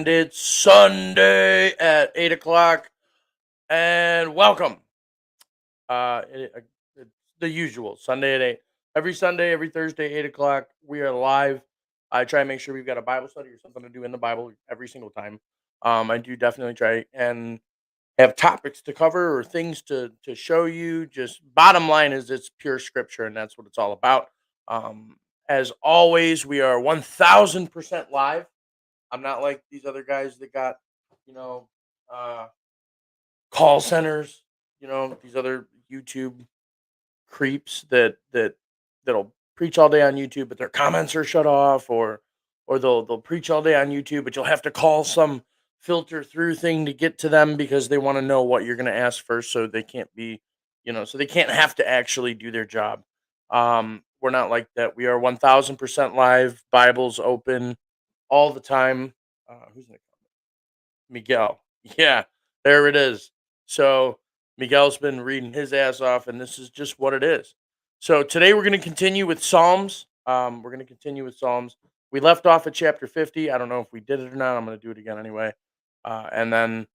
and it's Sunday at 8 o'clock. And welcome. It's the usual Sunday at 8. Every Sunday, every Thursday, 8 o'clock. We are live. I try and make sure we've got a Bible study or something to do in the Bible every single time. I do definitely try and have topics to cover or things to show you. Just bottom line is it's pure scripture, and that's what it's all about. Um, as always, we are 1000% live. I'm not like these other guys that got, you know, uh, call centers. These other YouTube creeps that'll preach all day on YouTube, but their comments are shut off, or they'll preach all day on YouTube, but you'll have to call some filter through thing to get to them because they want to know what you're going to ask first, so they can't be, so they can't have to actually do their job. We're not like that. We are 1000% live. Bibles open all the time. Who's in the Miguel. Yeah, there it is. So Miguel's been reading his ass off, and this is just what it is. So today we're going to continue with Psalms. We're going to continue with Psalms. We left off at chapter 50. I don't know if we did it or not. I'm going to do it again anyway. And then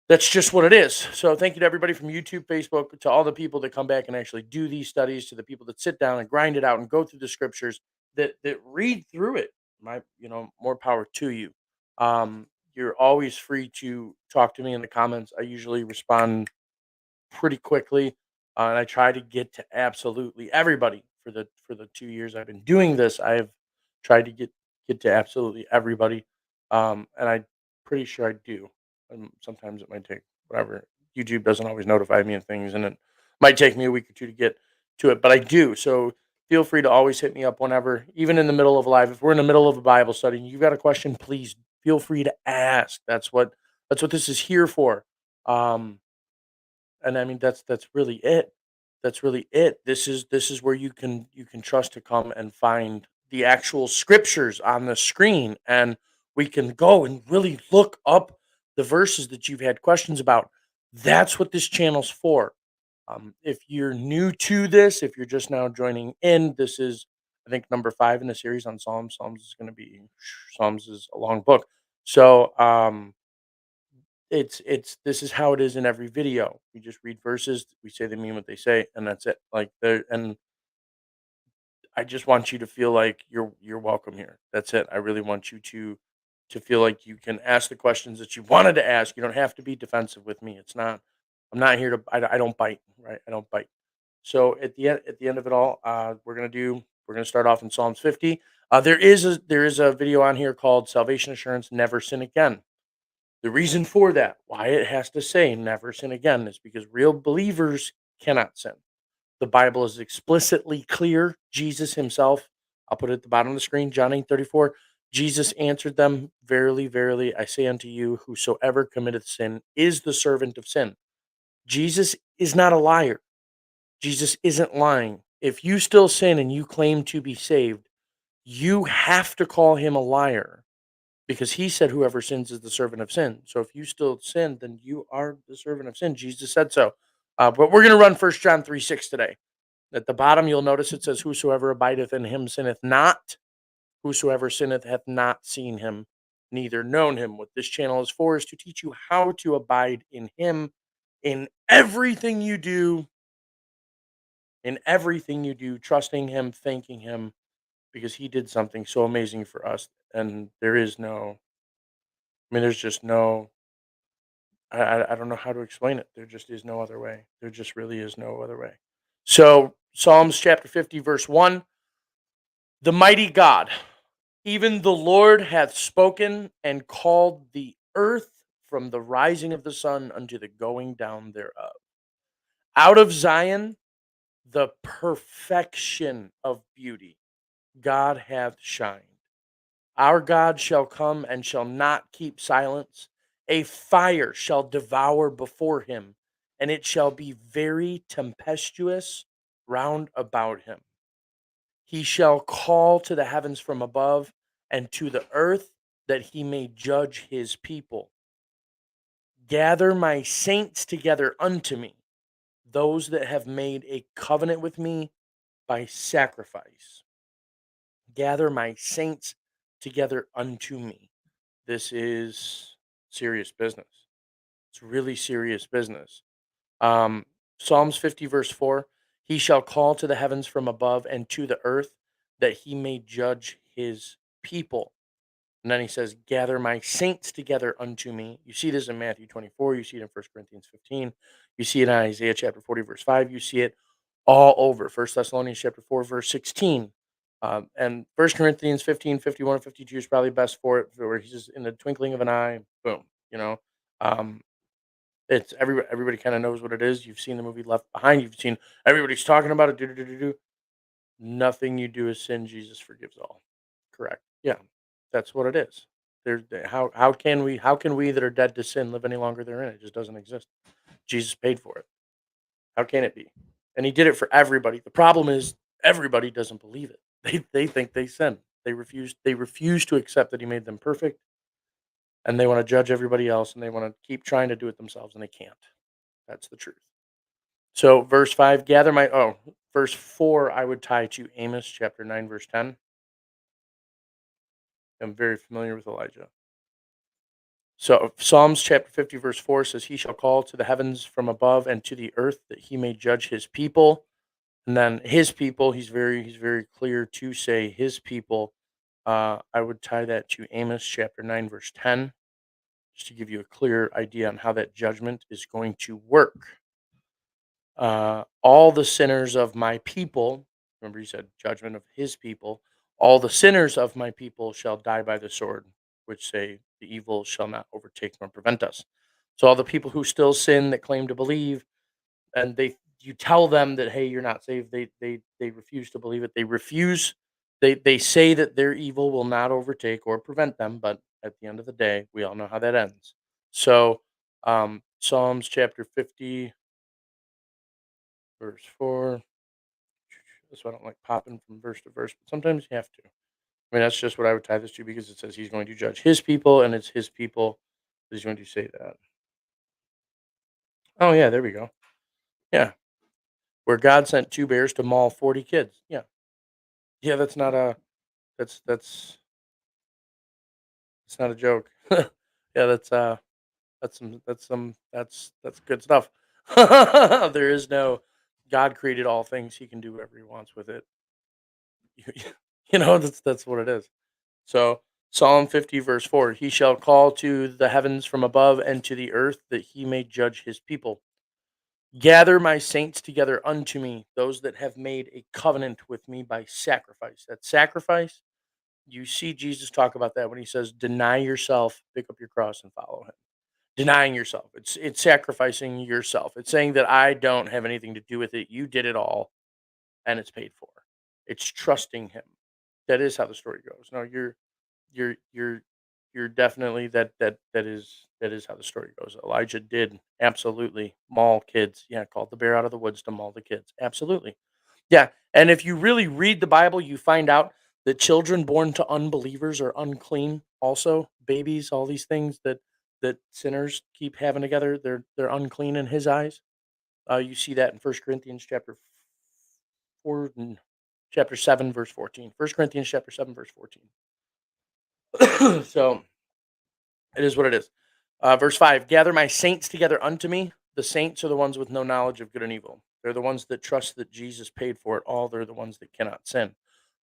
that's just what it is. So thank you to everybody from YouTube, Facebook, to all the people that come back and actually do these studies, to the people that sit down and grind it out and go through the scriptures, that read through it. More power to you. You're always free to talk to me in the comments. I usually respond pretty quickly, and I try to get to absolutely everybody. For the 2 years I've been doing this, I've tried to get to absolutely everybody, and I'm pretty sure I do. Sometimes it might take whatever. YouTube doesn't always notify me of things, and it might take me a week or two to get to it, but I do. So feel free to always hit me up whenever, even in the middle of a live. If we're in the middle of a Bible study and you've got a question, please feel free to ask. That's what this is here for. Um, and I mean that's really it. That's really it. This is where you can trust to come and find the actual scriptures on the screen, and we can go and really look up the verses that you've had questions about. That's what this channel's for. If you're new to this, if you're just now joining in, this is, I think, number 5 in the series on Psalms. Psalms is a long book. So it's this is how it is in every video. We just read verses, we say they mean what they say, and that's it. Like there and I just want you to feel like you're welcome here. That's it. I really want you to feel like you can ask the questions that you wanted to ask. You don't have to be defensive with me. It's not I'm not here to I don't bite, right? I don't bite. So at the end of it all, we're gonna start off in Psalms 50. There is a video on here called Salvation Assurance Never Sin Again. The reason for that, why it has to say never sin again, is because real believers cannot sin. The Bible is explicitly clear. Jesus himself, I'll put it at the bottom of the screen, John 8:34. Jesus answered them, "Verily, verily, I say unto you, whosoever committeth sin is the servant of sin." Jesus is not a liar. Jesus isn't lying. If you still sin and you claim to be saved, you have to call him a liar, because he said whoever sins is the servant of sin. So if you still sin, then you are the servant of sin. Jesus said so. But we're going to run 1 John 3:6 today. At the bottom, you'll notice it says, "Whosoever abideth in him sinneth not. Whosoever sinneth hath not seen him, neither known him." What this channel is for is to teach you how to abide in him in everything you do, trusting him, thanking him, because he did something so amazing for us. And there's just no, I don't know how to explain it. There just is no other way. There just really is no other way. So Psalms chapter 50, verse 1, the mighty God, even the Lord hath spoken and called the earth from the rising of the sun unto the going down thereof. Out of Zion, the perfection of beauty, God hath shined. Our God shall come and shall not keep silence. A fire shall devour before him, and it shall be very tempestuous round about him. He shall call to the heavens from above, and to the earth, that he may judge his people. Gather my saints together unto me, those that have made a covenant with me by sacrifice. Gather my saints together unto me. This is serious business. It's really serious business. Um, Psalms 50, verse 4, he shall call to the heavens from above and to the earth that he may judge his people. And then he says, gather my saints together unto me. You see this in Matthew 24. You see it in 1 Corinthians 15. You see it in Isaiah chapter 40, verse 5. You see it all over. 1 Thessalonians chapter 4, verse 16. And 1 Corinthians 15, 51, and 52 is probably best for it, where he's just in the twinkling of an eye, boom, you know. Um, it's everybody kind of knows what it is. You've seen the movie Left Behind. You've seen everybody's talking about it. Do, do, do, do, do. Nothing you do is sin. Jesus forgives all. Correct. Yeah, that's what it is. How can we that are dead to sin live any longer therein? It just doesn't exist. Jesus paid for it. How can it be? And he did it for everybody. The problem is everybody doesn't believe it. They think they sin. They refuse to accept that he made them perfect, and they want to judge everybody else, and they want to keep trying to do it themselves, and they can't. That's the truth. So verse 5, verse 4 I would tie to Amos chapter 9 verse 10. I'm very familiar with Elijah. So Psalms chapter 50 verse 4 says, he shall call to the heavens from above and to the earth that he may judge his people. And then his people, he's very clear to say his people. I would tie that to Amos chapter 9 verse 10, just to give you a clear idea on how that judgment is going to work. All the sinners of my people, remember he said judgment of his people, all the sinners of my people shall die by the sword, which say the evil shall not overtake nor prevent us. So all the people who still sin that claim to believe, and you tell them that, hey, you're not saved, they refuse to believe it. They say that their evil will not overtake or prevent them, but at the end of the day, we all know how that ends. So Psalms chapter 50 verse 4. That's why I don't like popping from verse to verse, but sometimes you have to. I mean, that's just what I would tie this to, because it says he's going to judge his people, and it's his people that he's going to say that. Oh, yeah, there we go. Yeah. Where God sent two bears to maul 40 kids. Yeah. Yeah, that's it's not a joke. Yeah, that's good stuff. There is no God created all things, he can do whatever he wants with it. That's what it is. So Psalm 50 verse 4, he shall call to the heavens from above and to the earth that he may judge his people. Gather my saints together unto me, those that have made a covenant with me by sacrifice. That sacrifice, you see Jesus talk about that when he says, deny yourself, pick up your cross and follow him. Denying yourself. It's sacrificing yourself. It's saying that I don't have anything to do with it. You did it all and it's paid for. It's trusting him. That is how the story goes. No, you're you're you're definitely that is how the story goes. Elijah did absolutely maul kids. Yeah, called the bear out of the woods to maul the kids. Absolutely. Yeah. And if you really read the Bible, you find out that children born to unbelievers are unclean. Also, babies, all these things that sinners keep having together, they're unclean in his eyes. You see that in 1 Corinthians chapter 4 and chapter 7 verse 14. 1 Corinthians chapter 7 verse 14. So it is what it is. Verse 5, gather my saints together unto me. The saints are the ones with no knowledge of good and evil. They're the ones that trust that Jesus paid for it all. They're the ones that cannot sin.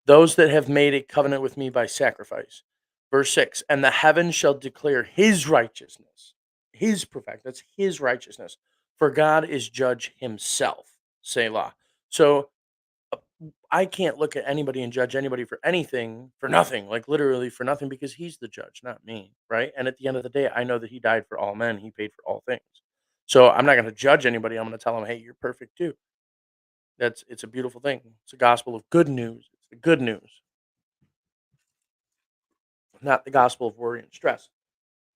Those that have made a covenant with me by sacrifice. Verse 6, and the heavens shall declare his righteousness, his perfect. That's his righteousness. For God is judge himself. Selah. So I can't look at anybody and judge anybody for anything, for nothing, like literally for nothing, because he's the judge, not me, right? And at the end of the day, I know that he died for all men, he paid for all things. So I'm not going to judge anybody. I'm going to tell them, hey, you're perfect too. It's a beautiful thing. It's a gospel of good news. It's the good news, not the gospel of worry and stress.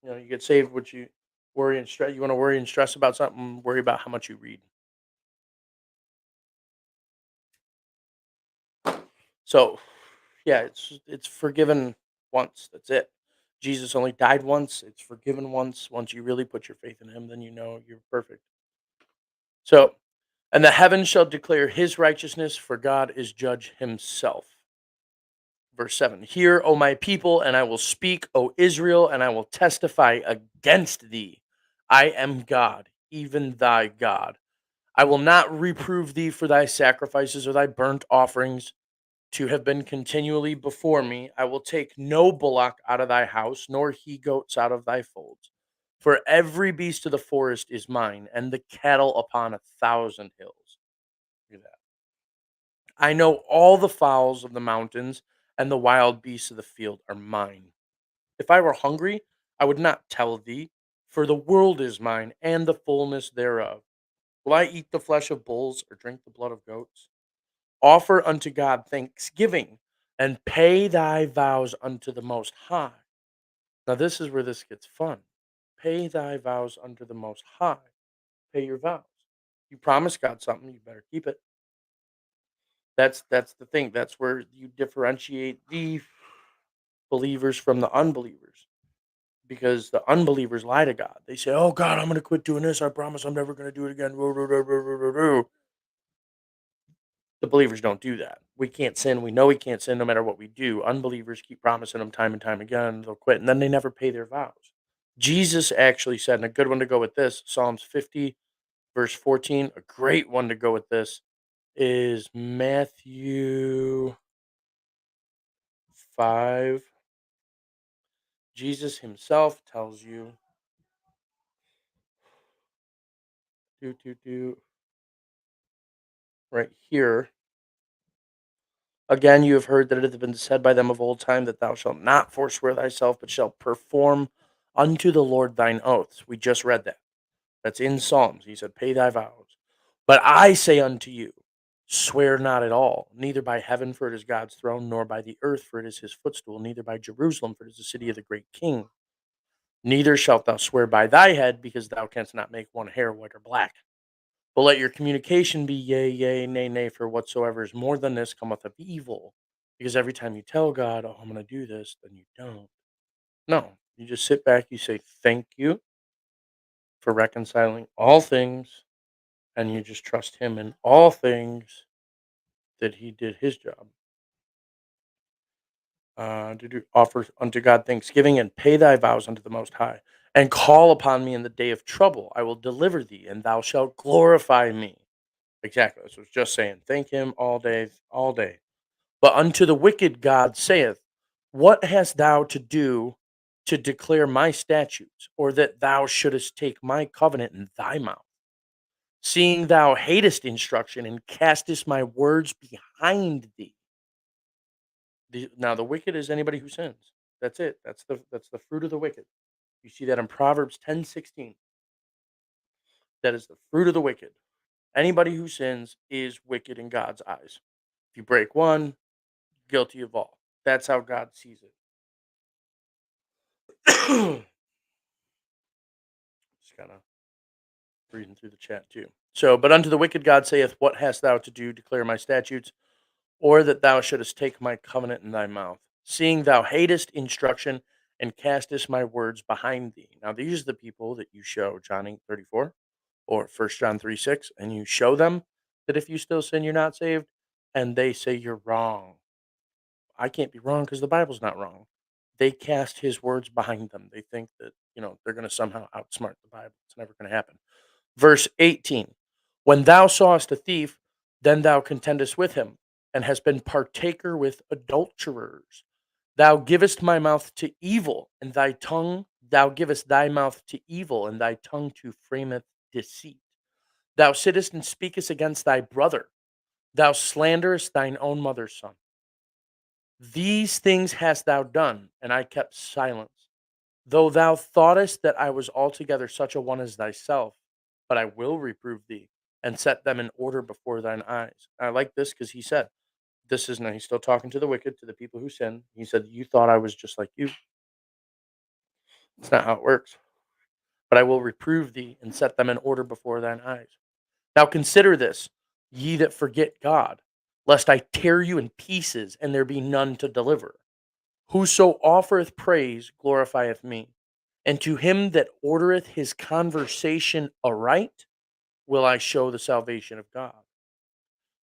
You get saved, what you worry and stress. You want to worry and stress about something, worry about how much you read. So, yeah, it's forgiven once. That's it. Jesus only died once. It's forgiven once. Once you really put your faith in him, then you know you're perfect. So, and the heavens shall declare his righteousness, for God is judge himself. Verse 7. Hear, O my people, and I will speak, O Israel, and I will testify against thee. I am God, even thy God. I will not reprove thee for thy sacrifices or thy burnt offerings to have been continually before me. I will take no bullock out of thy house, nor he goats out of thy folds. For every beast of the forest is mine, and the cattle upon 1,000 hills. Look at that. I know all the fowls of the mountains, and the wild beasts of the field are mine. If I were hungry, I would not tell thee, for the world is mine, and the fullness thereof. Will I eat the flesh of bulls, or drink the blood of goats? Offer unto God thanksgiving, and pay thy vows unto the Most High. Now, this is where this gets fun. Pay thy vows unto the Most High. Pay your vows. You promise God something, you better keep it. That's the thing. That's where you differentiate the believers from the unbelievers. Because the unbelievers lie to God. They say, "Oh God, I'm going to quit doing this. I promise I'm never going to do it again." The believers don't do that. We can't sin. We know we can't sin no matter what we do. Unbelievers keep promising them time and time again. They'll quit, and then they never pay their vows. Jesus actually said, and a good one to go with this, Psalms 50, verse 14, a great one to go with this is Matthew 5. Jesus himself tells you, right here. Again, you have heard that it hath been said by them of old time that thou shalt not forswear thyself, but shalt perform unto the Lord thine oaths. We just read that. That's in Psalms. He said, pay thy vows. But I say unto you, swear not at all, neither by heaven, for it is God's throne, nor by the earth, for it is his footstool, neither by Jerusalem, for it is the city of the great king. Neither shalt thou swear by thy head, because thou canst not make one hair white or black. But let your communication be yea, yea, nay, nay, for whatsoever is more than this cometh of evil. Because every time you tell God, oh, I'm going to do this, then you don't. No, you just sit back, you say, thank you for reconciling all things, and you just trust Him in all things that He did His job. To do, offer unto God thanksgiving and pay thy vows unto the Most High, and call upon me in the day of trouble. I will deliver thee, and thou shalt glorify me. Exactly. That's what I was just saying. Thank him all day, all day. But unto the wicked God saith, what hast thou to do to declare my statutes, or that thou shouldest take my covenant in thy mouth? Seeing thou hatest instruction and castest my words behind thee. Now the wicked is anybody who sins. That's it. That's the fruit of the wicked. You see that in Proverbs 10:16. That is the fruit of the wicked. Anybody who sins is wicked in God's eyes. If you break one, guilty of all. That's how God sees it. Just kind of reading through the chat too. So, but unto the wicked God saith, what hast thou to do? Declare my statutes, or that thou shouldest take my covenant in thy mouth, seeing thou hatest instruction and castest my words behind thee. Now, these are the people that you show John 8:34 or 1 John 3:6, and you show them that if you still sin, you're not saved, and they say you're wrong. I can't be wrong because the Bible's not wrong. They cast his words behind them. They think that, they're going to somehow outsmart the Bible. It's never going to happen. Verse 18. When thou sawest a thief, then thou contendest with him, and hast been partaker with adulterers. Thou givest my mouth to evil, and thy tongue, thou givest thy mouth to evil, and thy tongue to frameth deceit. Thou sittest and speakest against thy brother. Thou slanderest thine own mother's son. These things hast thou done, and I kept silence. Though thou thoughtest that I was altogether such a one as thyself, but I will reprove thee, and set them in order before thine eyes. I like this because he said, this is now, he's still talking to the wicked, to the people who sin. He said, you thought I was just like you. It's not how it works. But I will reprove thee, and set them in order before thine eyes. Now consider this, ye that forget God, lest I tear you in pieces, and there be none to deliver. Whoso offereth praise glorifieth me, and to him that ordereth his conversation aright will I show the salvation of God.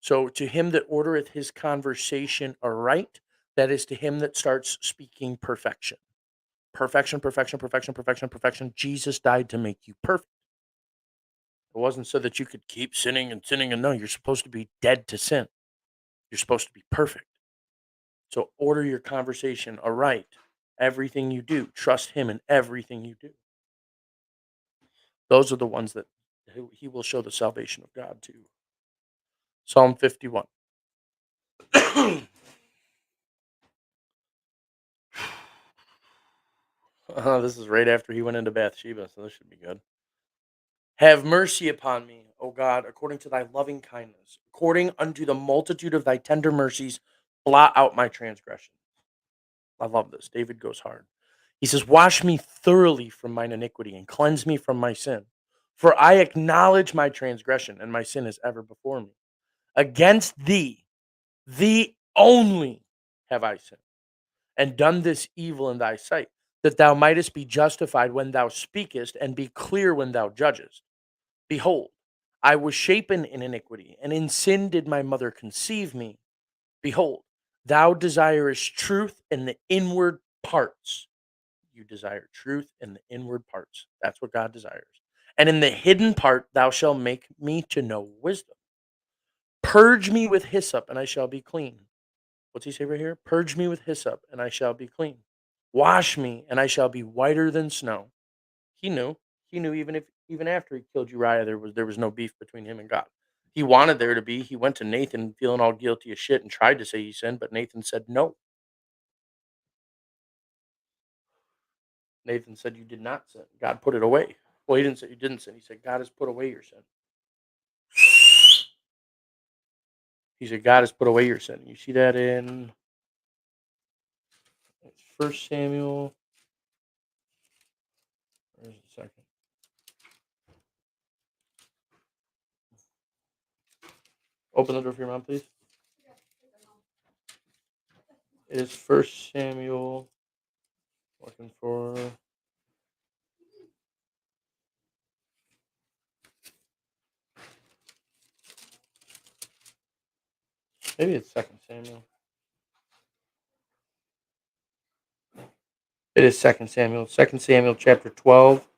So to him that ordereth his conversation aright That is to him that starts speaking perfection. Perfection, perfection, perfection, perfection, perfection. Jesus died to make you perfect. It wasn't so that you could keep sinning and sinning. And no, you're supposed to be dead to sin. You're supposed to be perfect. So order your conversation aright. Everything you do, trust him in everything you do. Those are the ones that he will show the salvation of God to. Psalm 51. This is right after he went into Bathsheba, so this should be good. Have mercy upon me, O God, according to thy loving kindness. According unto the multitude of thy tender mercies, blot out my transgression. I love this. David goes hard. He says, wash me thoroughly from mine iniquity and cleanse me from my sin. For I acknowledge my transgression, and my sin is ever before me. Against thee only have I sinned, and done this evil in thy sight, that thou mightest be justified when thou speakest, and be clear when thou judgest. Behold, I was shapen in iniquity, and in sin did my mother conceive me. Behold, thou desirest truth in the inward parts. You desire truth in the inward parts. That's what God desires. And in the hidden part, thou shalt make me to know wisdom. Purge me with hyssop, and I shall be clean. What's he say right here? Purge me with hyssop, and I shall be clean. Wash me, and I shall be whiter than snow. He knew. He knew even after he killed Uriah, there was no beef between him and God. He wanted there to be. He went to Nathan feeling all guilty as shit and tried to say he sinned, but Nathan said no. Nathan said you did not sin. God put it away. Well, he didn't say you didn't sin. He said God has put away your sin. He said God has put away your sin. You see that in First Samuel. Where's the second? Open the door for your mom, please. It is First Samuel. Looking for. Maybe it's Second Samuel. It is Second Samuel. Second Samuel chapter 12,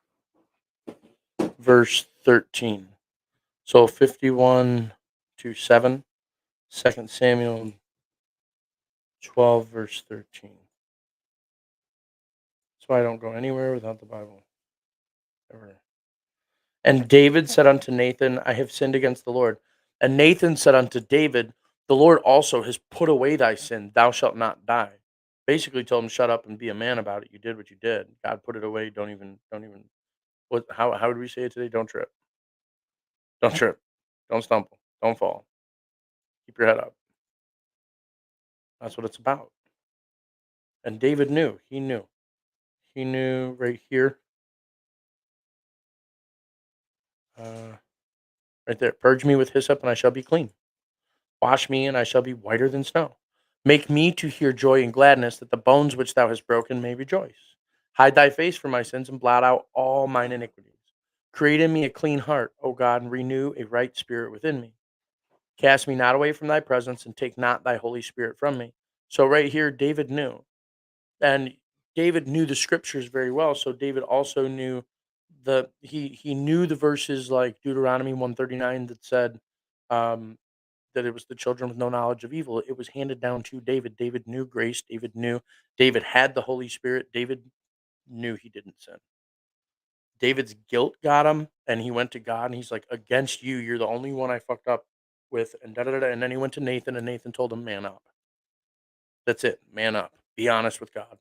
verse 13. So 51 to 7. Second Samuel 12, verse 13. That's why I don't go anywhere without the Bible. Ever. And David said unto Nathan, I have sinned against the Lord. And Nathan said unto David, the Lord also has put away thy sin. Thou shalt not die. Basically told him, shut up and be a man about it. You did what you did. God put it away. Don't even. What? How would we say it today? Don't trip. Don't trip. Don't stumble. Don't fall. Keep your head up. That's what it's about. And David knew. He knew. He knew right here. Right there. Purge me with hyssop, and I shall be clean. Wash me, and I shall be whiter than snow. Make me to hear joy and gladness, that the bones which thou hast broken may rejoice. Hide thy face from my sins, and blot out all mine iniquities. Create in me a clean heart, O God, and renew a right spirit within me. Cast me not away from thy presence, and take not thy Holy Spirit from me. So right here, David knew. And David knew the scriptures very well. So David also knew he knew the verses like Deuteronomy 139 that said, that it was the children with no knowledge of evil. It was handed down to David. David knew grace. David knew. David had the Holy Spirit. David knew he didn't sin. David's guilt got him, and he went to God, and he's like, "Against you, you're the only one I fucked up with." And da da da. And then he went to Nathan, and Nathan told him, "Man up. That's it. Man up. Be honest with God."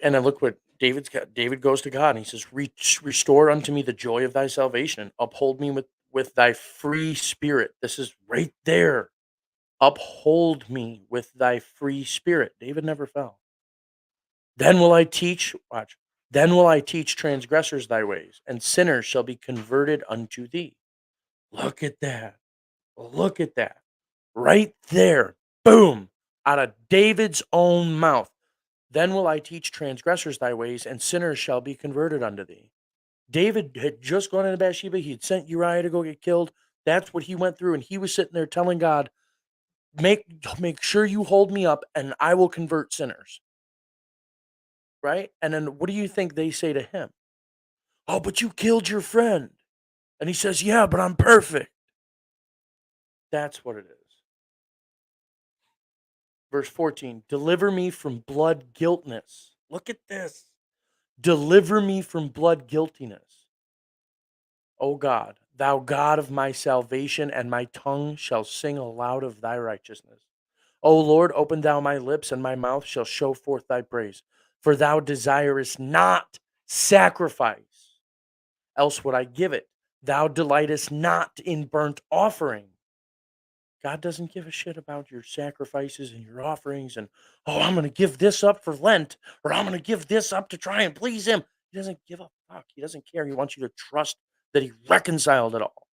And then look what David's got. David goes to God, and he says, Restore unto me the joy of thy salvation, and uphold me with thy free spirit." This is right there. Uphold me with thy free spirit. David never fell. Watch, then will I teach transgressors thy ways, and sinners shall be converted unto thee. Look at that. Look at that. Right there. Boom. Out of David's own mouth. Then will I teach transgressors thy ways, and sinners shall be converted unto thee. David had just gone into Bathsheba. He had sent Uriah to go get killed. That's what he went through. And he was sitting there telling God, Make sure you hold me up and I will convert sinners, right? And then what do you think they say to him? Oh, but you killed your friend. And he says, yeah, but I'm perfect. That's what it is. Verse 14, deliver me from blood guiltness. Look at this. Deliver me from blood guiltiness. O God, thou God of my salvation, and my tongue shall sing aloud of thy righteousness. O Lord, open thou my lips, and my mouth shall show forth thy praise. For thou desirest not sacrifice, else would I give it. Thou delightest not in burnt offering. God doesn't give a shit about your sacrifices and your offerings and, oh, I'm going to give this up for Lent or I'm going to give this up to try and please him. He doesn't give a fuck. He doesn't care. He wants you to trust that he reconciled it all.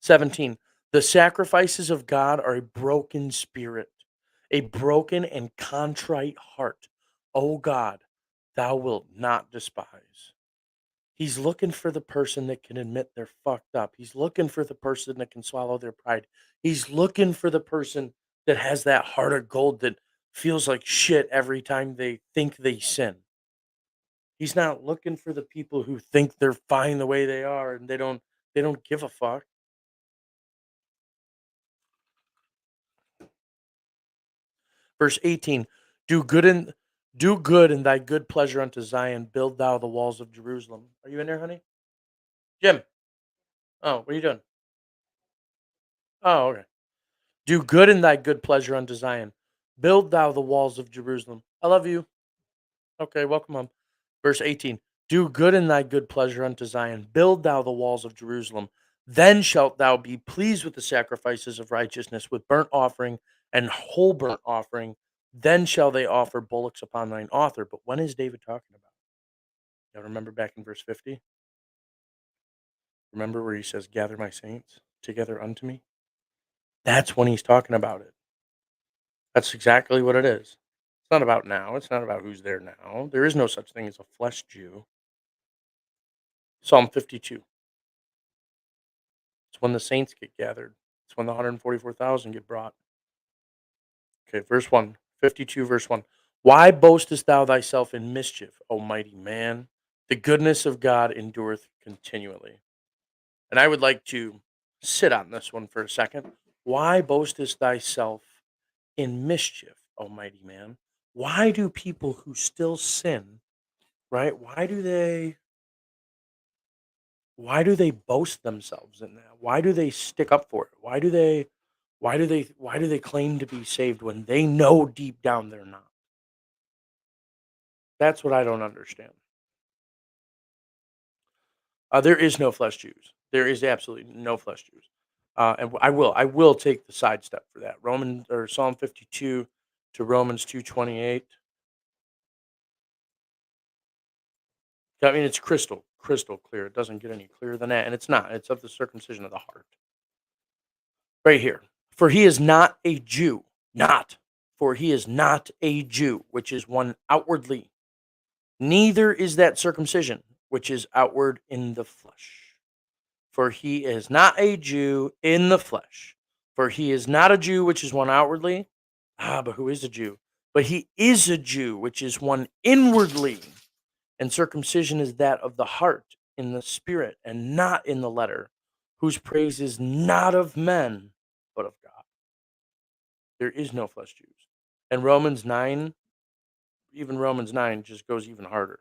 17. The sacrifices of God are a broken spirit, a broken and contrite heart. O God, thou wilt not despise. He's looking for the person that can admit they're fucked up. He's looking for the person that can swallow their pride. He's looking for the person that has that heart of gold that feels like shit every time they think they sin. He's not looking for the people who think they're fine the way they are and they don't give a fuck. Verse 18, do good in thy good pleasure unto Zion, build thou the walls of Jerusalem. Are you in there, honey? Jim. Oh, what are you doing? Oh, okay. Do good in thy good pleasure unto Zion. Build thou the walls of Jerusalem. I love you. Okay, welcome home. Verse 18. Do good in thy good pleasure unto Zion. Build thou the walls of Jerusalem. Then shalt thou be pleased with the sacrifices of righteousness, with burnt offering and whole burnt offering. Then shall they offer bullocks upon thine altar. But when is David talking about? Y'all remember back in verse 50? Remember where he says, gather my saints together unto me? That's when he's talking about it. That's exactly what it is. It's not about now. It's not about who's there now. There is no such thing as a flesh Jew. Psalm 52. It's when the saints get gathered. It's when the 144,000 get brought. Okay, verse 1. 52, verse 1. Why boastest thou thyself in mischief, O mighty man? The goodness of God endureth continually. And I would like to sit on this one for a second. Why boastest thyself in mischief, O mighty man? Why do people who still sin, right? Why do they boast themselves in that? Why do they stick up for it? Why do they claim to be saved when they know deep down they're not? That's what I don't understand. There is no flesh Jews. There is absolutely no flesh Jews. And I will take the sidestep for that. Roman or Psalm 52 to Romans 2:28. I mean, it's crystal clear. It doesn't get any clearer than that, and it's not. It's of the circumcision of the heart. Right here. For he is not a Jew, not. For he is not a Jew, which is one outwardly. Neither is that circumcision, which is outward in the flesh. For he is not a Jew in the flesh. For he is not a Jew, which is one outwardly. But who is a Jew? But he is a Jew, which is one inwardly. And circumcision is that of the heart, in the spirit, and not in the letter, whose praise is not of men, but of God. There is no flesh Jews. And Romans 9, even Romans 9 just goes even harder,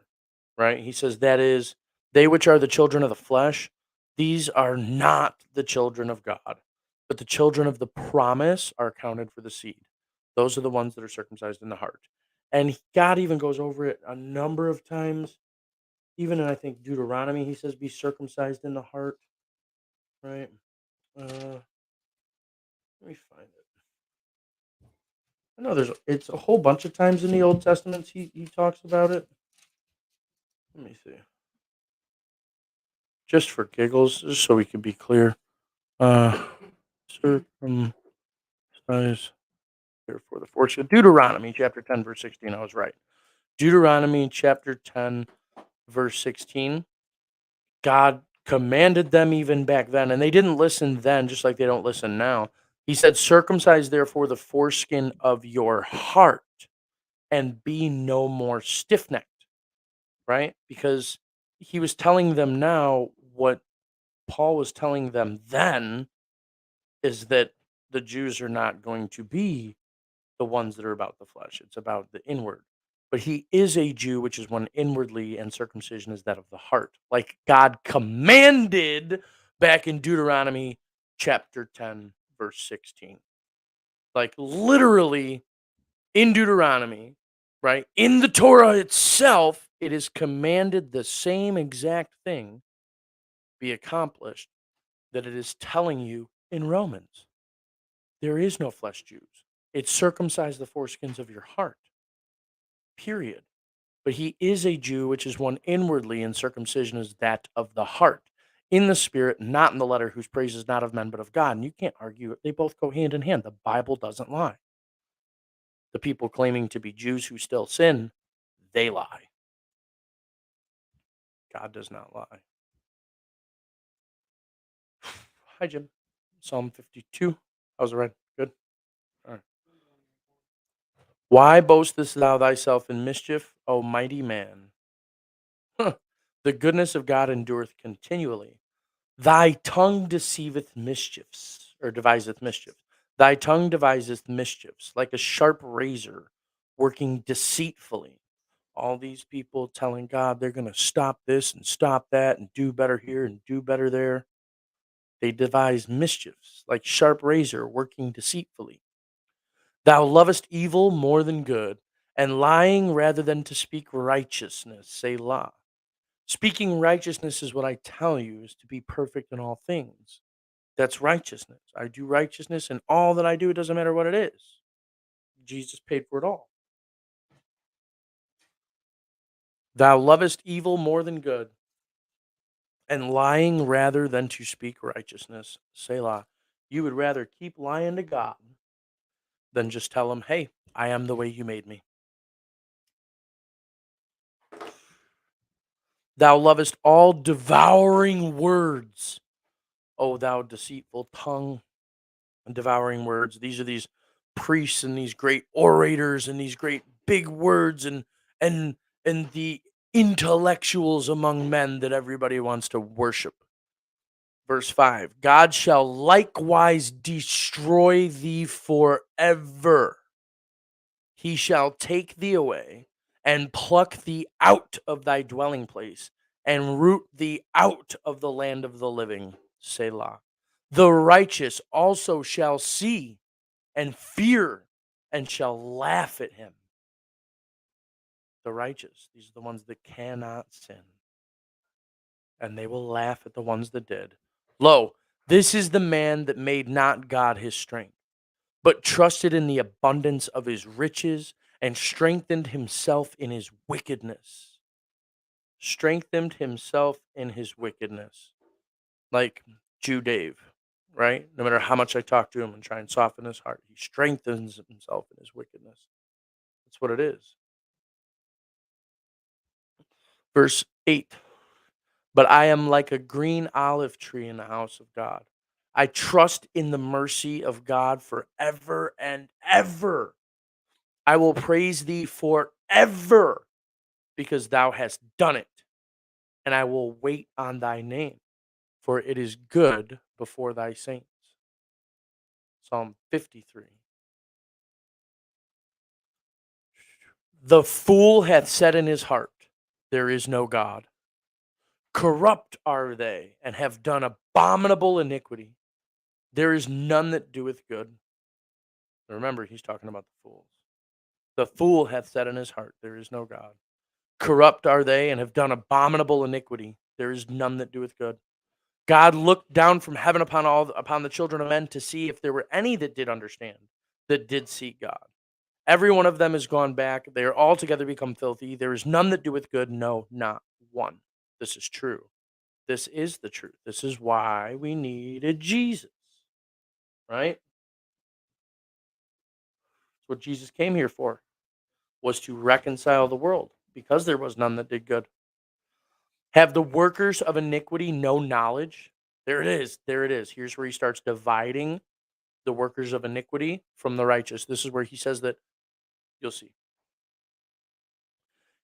right? He says, that is, they which are the children of the flesh, these are not the children of God, but the children of the promise are counted for the seed. Those are the ones that are circumcised in the heart. And God even goes over it a number of times. Even in, I think, Deuteronomy, he says, be circumcised in the heart, right? Let me find it. I know it's a whole bunch of times in the Old Testament he talks about it. Let me see. Just for giggles, just so we can be clear. Circumcised for the fortune. Deuteronomy chapter 10, verse 16. I was right. Deuteronomy chapter 10, verse 16. God commanded them even back then, and they didn't listen then, just like they don't listen now. He said, "Circumcise therefore the foreskin of your heart and be no more stiff-necked," right? Because he was telling them now what Paul was telling them then is that the Jews are not going to be the ones that are about the flesh. It's about the inward. But he is a Jew, which is one inwardly, and circumcision is that of the heart. Like God commanded back in Deuteronomy chapter 10, verse 16. Like literally in Deuteronomy, right? In the Torah itself, it is commanded the same exact thing be accomplished that it is telling you in Romans. There is no flesh Jews. It's circumcise the foreskins of your heart, period. But he is a Jew, which is one inwardly, and circumcision is that of the heart, in the spirit, not in the letter, whose praise is not of men, but of God. And you can't argue it. They both go hand in hand. The Bible doesn't lie. The people claiming to be Jews who still sin, they lie. God does not lie. Hi, Jim. Psalm 52. How's it read? Good? All right. Why boastest thou thyself in mischief, O mighty man? The goodness of God endureth continually. Thy tongue deceiveth mischiefs, or deviseth mischief. Thy tongue deviseth mischiefs, like a sharp razor, working deceitfully. All these people telling God they're going to stop this and stop that and do better here and do better there. They devise mischiefs, like sharp razor, working deceitfully. Thou lovest evil more than good, and lying rather than to speak righteousness. Selah. Speaking righteousness is what I tell you is to be perfect in all things. That's righteousness. I do righteousness, and all that I do, it doesn't matter what it is. Jesus paid for it all. Thou lovest evil more than good, and lying rather than to speak righteousness. Selah. You would rather keep lying to God than just tell him, hey, I am the way you made me. Thou lovest all devouring words, O thou deceitful tongue, and devouring words. These are these priests and these great orators and these great big words and and the intellectuals among men that everybody wants to worship. Verse 5. God shall likewise destroy thee forever. He shall take thee away and pluck thee out of thy dwelling place and root thee out of the land of the living. Selah. The righteous also shall see and fear and shall laugh at him. The righteous, these are the ones that cannot sin, and they will laugh at the ones that did. Lo, this is the man that made not God his strength, but trusted in the abundance of his riches and strengthened himself in his wickedness. Strengthened himself in his wickedness. Like Jew Dave, right? No matter how much I talk to him and try and soften his heart, he strengthens himself in his wickedness. That's what it is. Verse 8. But I am like a green olive tree in the house of God. I trust in the mercy of God forever and ever. I will praise thee forever because thou hast done it, and I will wait on thy name, for it is good before thy saints. Psalm 53. The fool hath said in his heart, there is no God. Corrupt are they, and have done abominable iniquity. There is none that doeth good. Remember, he's talking about the fools. The fool hath said in his heart, there is no God. Corrupt are they, and have done abominable iniquity. There is none that doeth good. God looked down from heaven upon the children of men to see if there were any that did understand, that did seek God. Every one of them is gone back. They are altogether become filthy. There is none that doeth good, no, not one. This is true. This is the truth. This is why we needed Jesus, right? That's what Jesus came here for, was to reconcile the world, because there was none that did good. Have the workers of iniquity no knowledge? There it is. There it is. Here's where he starts dividing the workers of iniquity from the righteous. This is where he says that you'll see.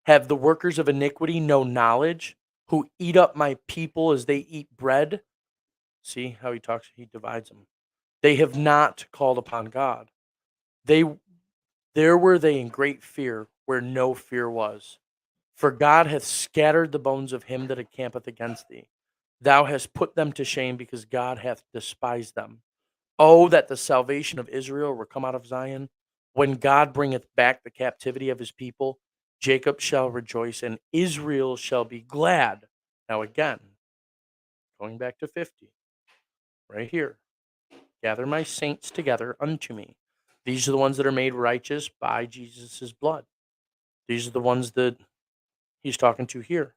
Have the workers of iniquity no knowledge, who eat up my people as they eat bread? See how he talks, he divides them. They have not called upon God. They there were they in great fear where no fear was. For God hath scattered the bones of him that encampeth against thee. Thou hast put them to shame because God hath despised them. Oh, that the salvation of Israel were come out of Zion. When God bringeth back the captivity of his people, Jacob shall rejoice and Israel shall be glad. Now, again, going back to 50, right here. Gather my saints together unto me. These are the ones that are made righteous by Jesus' blood. These are the ones that he's talking to here.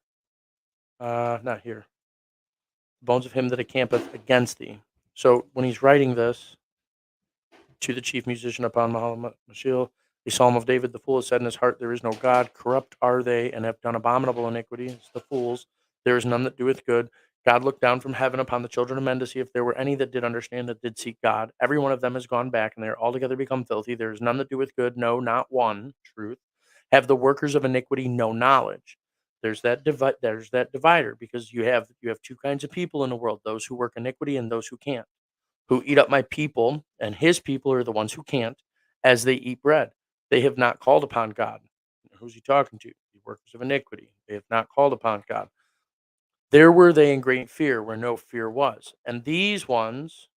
Not here. Bones of him that encampeth against thee. So when he's writing this, to the chief musician upon Mahal a psalm of David, the fool has said in his heart, there is no God. Corrupt are they, and have done abominable iniquity. It's the fools. There is none that doeth good. God looked down from heaven upon the children of men to see if there were any that did understand, that did seek God. Every one of them has gone back, and they are altogether become filthy. There is none that doeth good, no, not one. Truth. Have the workers of iniquity no knowledge? There's that divider, because you have two kinds of people in the world: those who work iniquity and those who can't, who eat up my people, and his people are the ones who can't, as they eat bread. They have not called upon God. Who's he talking to? The workers of iniquity. They have not called upon God. There were they in great fear where no fear was. And these ones,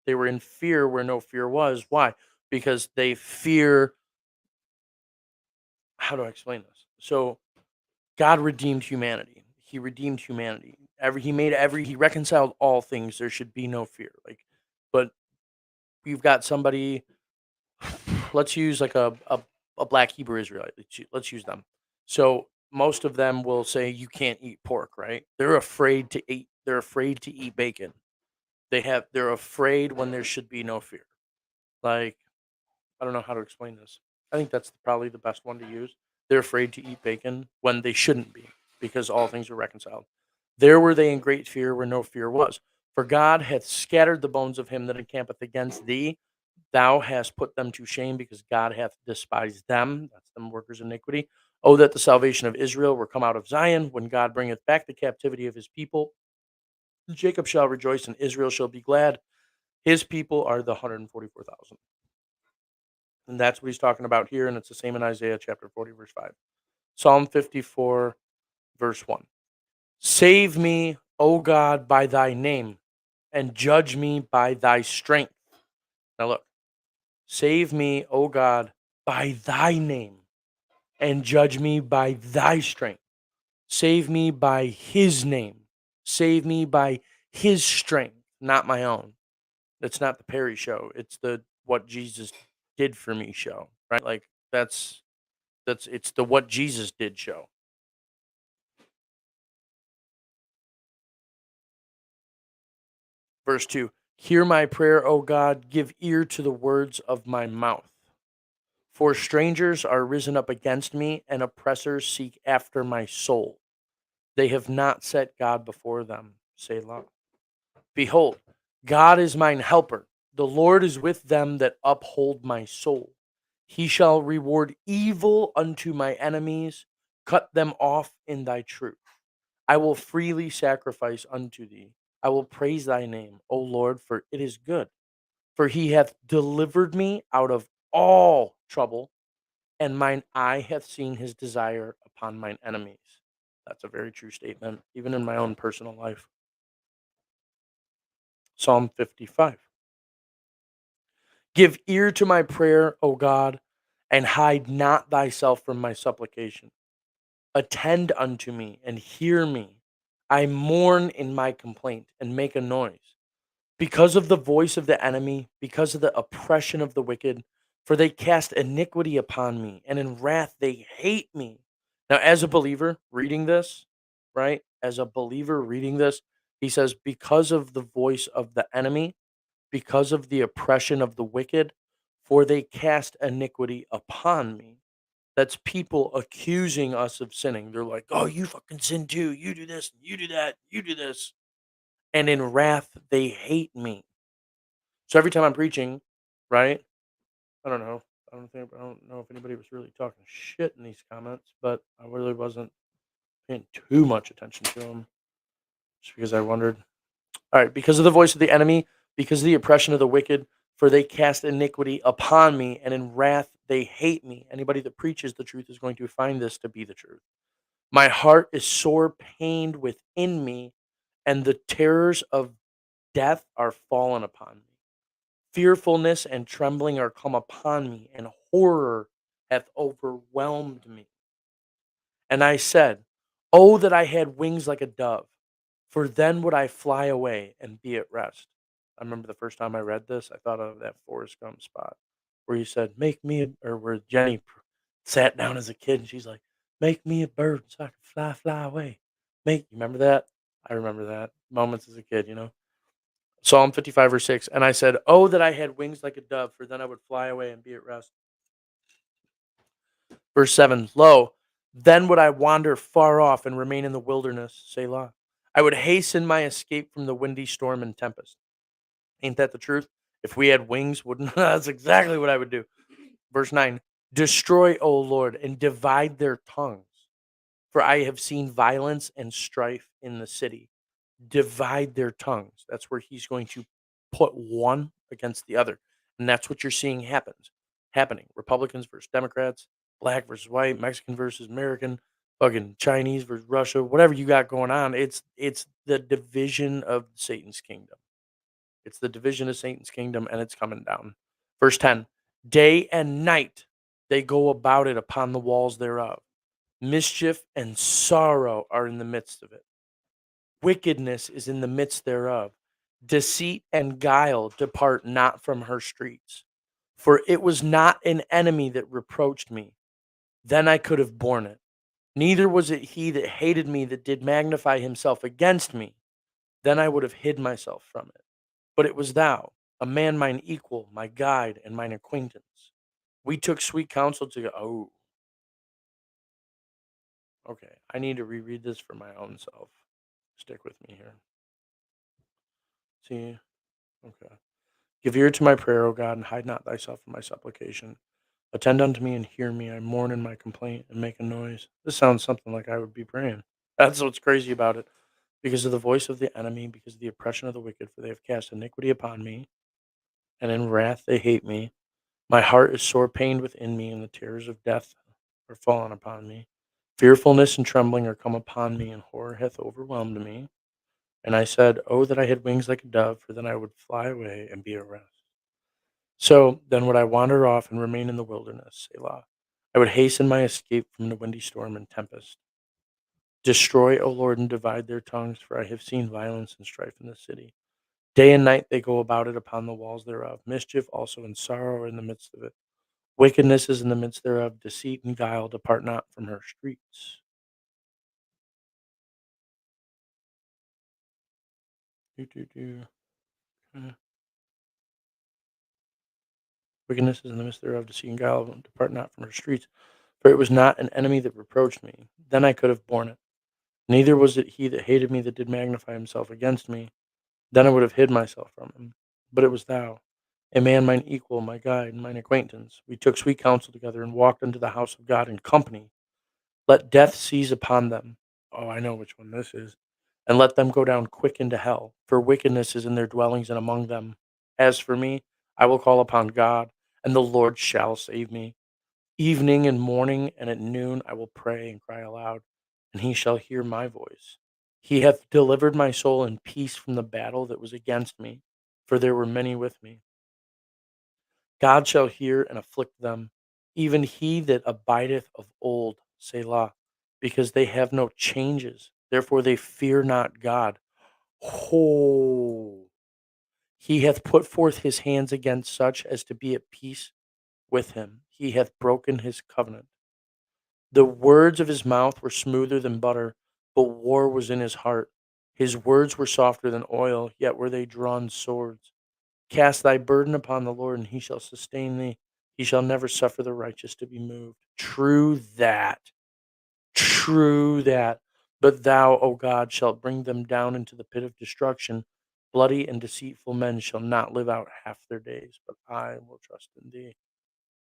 they were in fear where no fear was. Why? Because they fear. How do I explain this? So God redeemed humanity. He redeemed humanity. He reconciled all things. There should be no fear. But you've got somebody. Let's use like a black Hebrew Israelite. Let's use them. So most of them will say you can't eat pork, right? They're afraid to eat. They're afraid to eat bacon. They're afraid when there should be no fear. Like, I don't know how to explain this. I think that's probably the best one to use. They're afraid to eat bacon when they shouldn't be, because all things are reconciled. There were they in great fear where no fear was. For God hath scattered the bones of him that encampeth against thee. Thou hast put them to shame, because God hath despised them. That's them workers of iniquity. Oh, that the salvation of Israel were come out of Zion. When God bringeth back the captivity of his people, Jacob shall rejoice and Israel shall be glad. His people are the 144,000. And that's what he's talking about here. And it's the same in Isaiah chapter 40, verse 5. Psalm 54, verse 1. Save me, O God, by thy name, and judge me by thy strength. Now look, save me, O God, by thy name, and judge me by thy strength. Save me by his name. Save me by his strength, not my own. It's not the Perry show. It's the what Jesus did for me show, right? Like that's it's the what Jesus did show. Verse 2. Hear my prayer, O God, give ear to the words of my mouth. For strangers are risen up against me, and oppressors seek after my soul. They have not set God before them. Selah. Behold, God is mine helper. The Lord is with them that uphold my soul. He shall reward evil unto my enemies, cut them off in thy truth. I will freely sacrifice unto thee. I will praise thy name, O Lord, for it is good. For he hath delivered me out of all trouble, and mine eye hath seen his desire upon mine enemies. That's a very true statement, even in my own personal life. Psalm 55. Give ear to my prayer, O God, and hide not thyself from my supplication. Attend unto me and hear me. I mourn in my complaint and make a noise because of the voice of the enemy, because of the oppression of the wicked, for they cast iniquity upon me, and in wrath they hate me. Now, as a believer reading this, right? As a believer reading this, he says, because of the voice of the enemy, because of the oppression of the wicked, for they cast iniquity upon me. That's people accusing us of sinning. They're like, oh, you fucking sin too. You do this, you do that, you do this. And in wrath, they hate me. So every time I'm preaching, right? I don't know. I don't know if anybody was really talking shit in these comments, but I really wasn't paying too much attention to them just because I wondered. All right, because of the voice of the enemy, because of the oppression of the wicked, for they cast iniquity upon me, and in wrath they hate me. Anybody that preaches the truth is going to find this to be the truth. My heart is sore pained within me, and the terrors of death are fallen upon me. Fearfulness and trembling are come upon me, and horror hath overwhelmed me. And I said, oh, that I had wings like a dove, for then would I fly away and be at rest. I remember the first time I read this, I thought of that Forrest Gump spot where he said, make me, or where Jenny sat down as a kid and she's like, make me a bird so I can fly away. You remember that? I remember that. Moments as a kid, you know? Psalm 55, verse 6. And I said, oh, that I had wings like a dove, for then I would fly away and be at rest. Verse 7. Lo, then would I wander far off and remain in the wilderness, Selah. I would hasten my escape from the windy storm and tempest. Ain't that the truth? If we had wings, wouldn't that's exactly what I would do. Verse 9. Destroy, O Lord, and divide their tongues. For I have seen violence and strife in the city. Divide their tongues. That's where he's going to put one against the other. And that's what you're seeing happening. Republicans versus Democrats, black versus white, Mexican versus American, fucking Chinese versus Russia, whatever you got going on. It's the division of Satan's kingdom. It's the division of Satan's kingdom, and it's coming down. Verse 10. Day and night they go about it upon the walls thereof. Mischief and sorrow are in the midst of it. Wickedness is in the midst thereof. Deceit and guile depart not from her streets. For it was not an enemy that reproached me. Then I could have borne it. Neither was it he that hated me that did magnify himself against me. Then I would have hid myself from it. But it was thou, a man mine equal, my guide, and mine acquaintance. We took sweet counsel to go. Oh, okay. I need to reread this for my own self. Stick with me here. See? Okay. Give ear to my prayer, O God, and hide not thyself from my supplication. Attend unto me and hear me. I mourn in my complaint and make a noise. This sounds something like I would be praying. That's what's crazy about it. Because of the voice of the enemy, because of the oppression of the wicked, for they have cast iniquity upon me, and in wrath they hate me. My heart is sore pained within me, and the terrors of death are fallen upon me. Fearfulness and trembling are come upon me, and horror hath overwhelmed me. And I said, oh, that I had wings like a dove, for then I would fly away and be at rest. So then would I wander off and remain in the wilderness, Selah. I would hasten my escape from the windy storm and tempest. Destroy, O Lord, and divide their tongues, for I have seen violence and strife in the city. Day and night they go about it upon the walls thereof. Mischief also and sorrow are in the midst of it. Wickedness is in the midst thereof. Deceit and guile depart not from her streets. Do, do, do. Okay. Wickedness is in the midst thereof. Deceit and guile depart not from her streets. For it was not an enemy that reproached me. Then I could have borne it. Neither was it he that hated me that did magnify himself against me. Then I would have hid myself from him. But it was thou, a man mine equal, my guide, and mine acquaintance. We took sweet counsel together and walked unto the house of God in company. Let death seize upon them. Oh, I know which one this is. And let them go down quick into hell, for wickedness is in their dwellings and among them. As for me, I will call upon God, and the Lord shall save me. Evening and morning and at noon I will pray and cry aloud, and he shall hear my voice. He hath delivered my soul in peace from the battle that was against me, for there were many with me. God shall hear and afflict them, even he that abideth of old, Selah, because they have no changes. Therefore they fear not God. Oh, he hath put forth his hands against such as to be at peace with him. He hath broken his covenant. The words of his mouth were smoother than butter, but war was in his heart. His words were softer than oil, yet were they drawn swords. Cast thy burden upon the Lord, and he shall sustain thee. He shall never suffer the righteous to be moved. True that. True that. But thou, O God, shalt bring them down into the pit of destruction. Bloody and deceitful men shall not live out half their days, but I will trust in thee.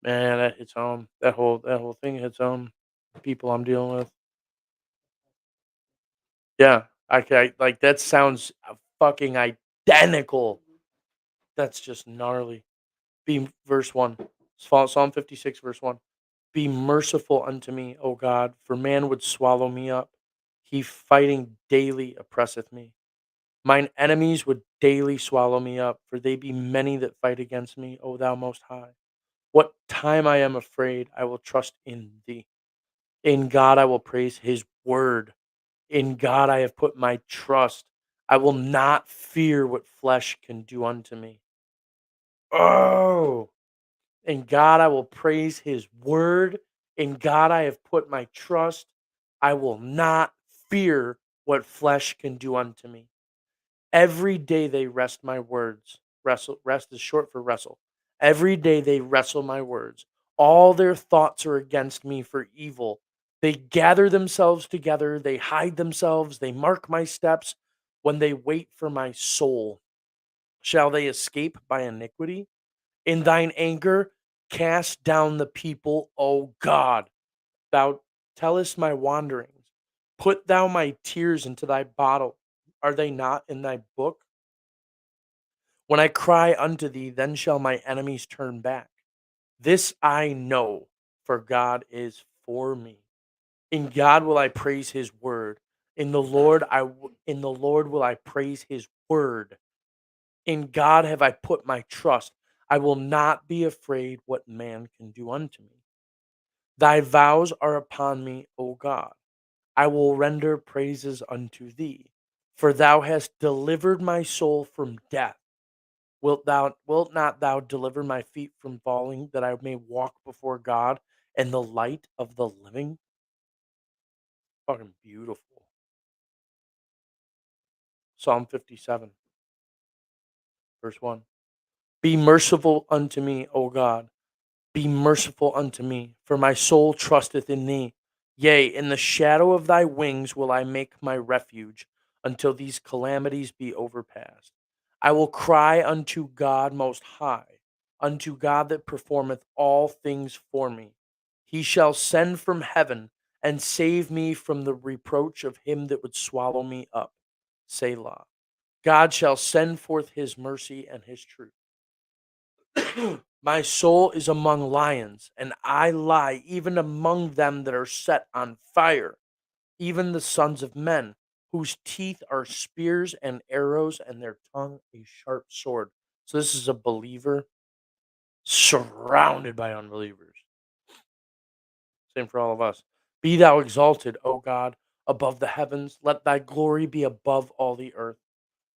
Man, that hits home. That whole thing hits home. People I'm dealing with. Yeah, like that sounds fucking identical. That's just gnarly. Be verse 1. Psalm 56 verse 1. Be merciful unto me, O God, for man would swallow me up. He fighting daily oppresseth me. Mine enemies would daily swallow me up, for they be many that fight against me, O thou most high. What time I am afraid, I will trust in thee. In God I will praise his word. In God I have put my trust. I will not fear what flesh can do unto me. Oh, in God I will praise his word. In God I have put my trust. I will not fear what flesh can do unto me. Every day they wrest my words. Rest is short for wrestle. Every day they wrestle my words. All their thoughts are against me for evil. They gather themselves together. They hide themselves. They mark my steps when they wait for my soul. Shall they escape by iniquity? In thine anger, cast down the people, O God. Thou tellest my wanderings. Put thou my tears into thy bottle. Are they not in thy book? When I cry unto thee, then shall my enemies turn back. This I know, for God is for me. In God will I praise his word. In the Lord will I praise his word. In God have I put my trust. I will not be afraid what man can do unto me. Thy vows are upon me, O God. I will render praises unto thee, for thou hast delivered my soul from death. Wilt not thou deliver my feet from falling, that I may walk before God in the light of the living? Fucking beautiful. Psalm 57, verse 1. Be merciful unto me, O God. Be merciful unto me, for my soul trusteth in thee. Yea, in the shadow of thy wings will I make my refuge, until these calamities be overpast. I will cry unto God most high, unto God that performeth all things for me. He shall send from heaven and save me from the reproach of him that would swallow me up. Selah. God shall send forth his mercy and his truth. My soul is among lions, and I lie even among them that are set on fire, even the sons of men, whose teeth are spears and arrows, and their tongue a sharp sword. So this is a believer surrounded by unbelievers. Same for all of us. Be thou exalted, O God, above the heavens. Let thy glory be above all the earth.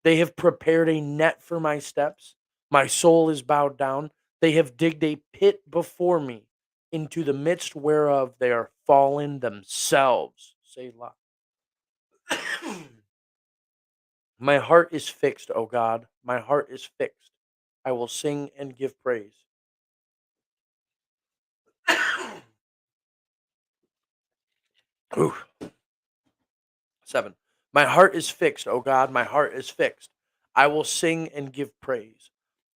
They have prepared a net for my steps. My soul is bowed down. They have digged a pit before me, into the midst whereof they are fallen themselves. Selah. My heart is fixed, O God. My heart is fixed. I will sing and give praise. Ooh. 7. My heart is fixed, O God. My heart is fixed. I will sing and give praise.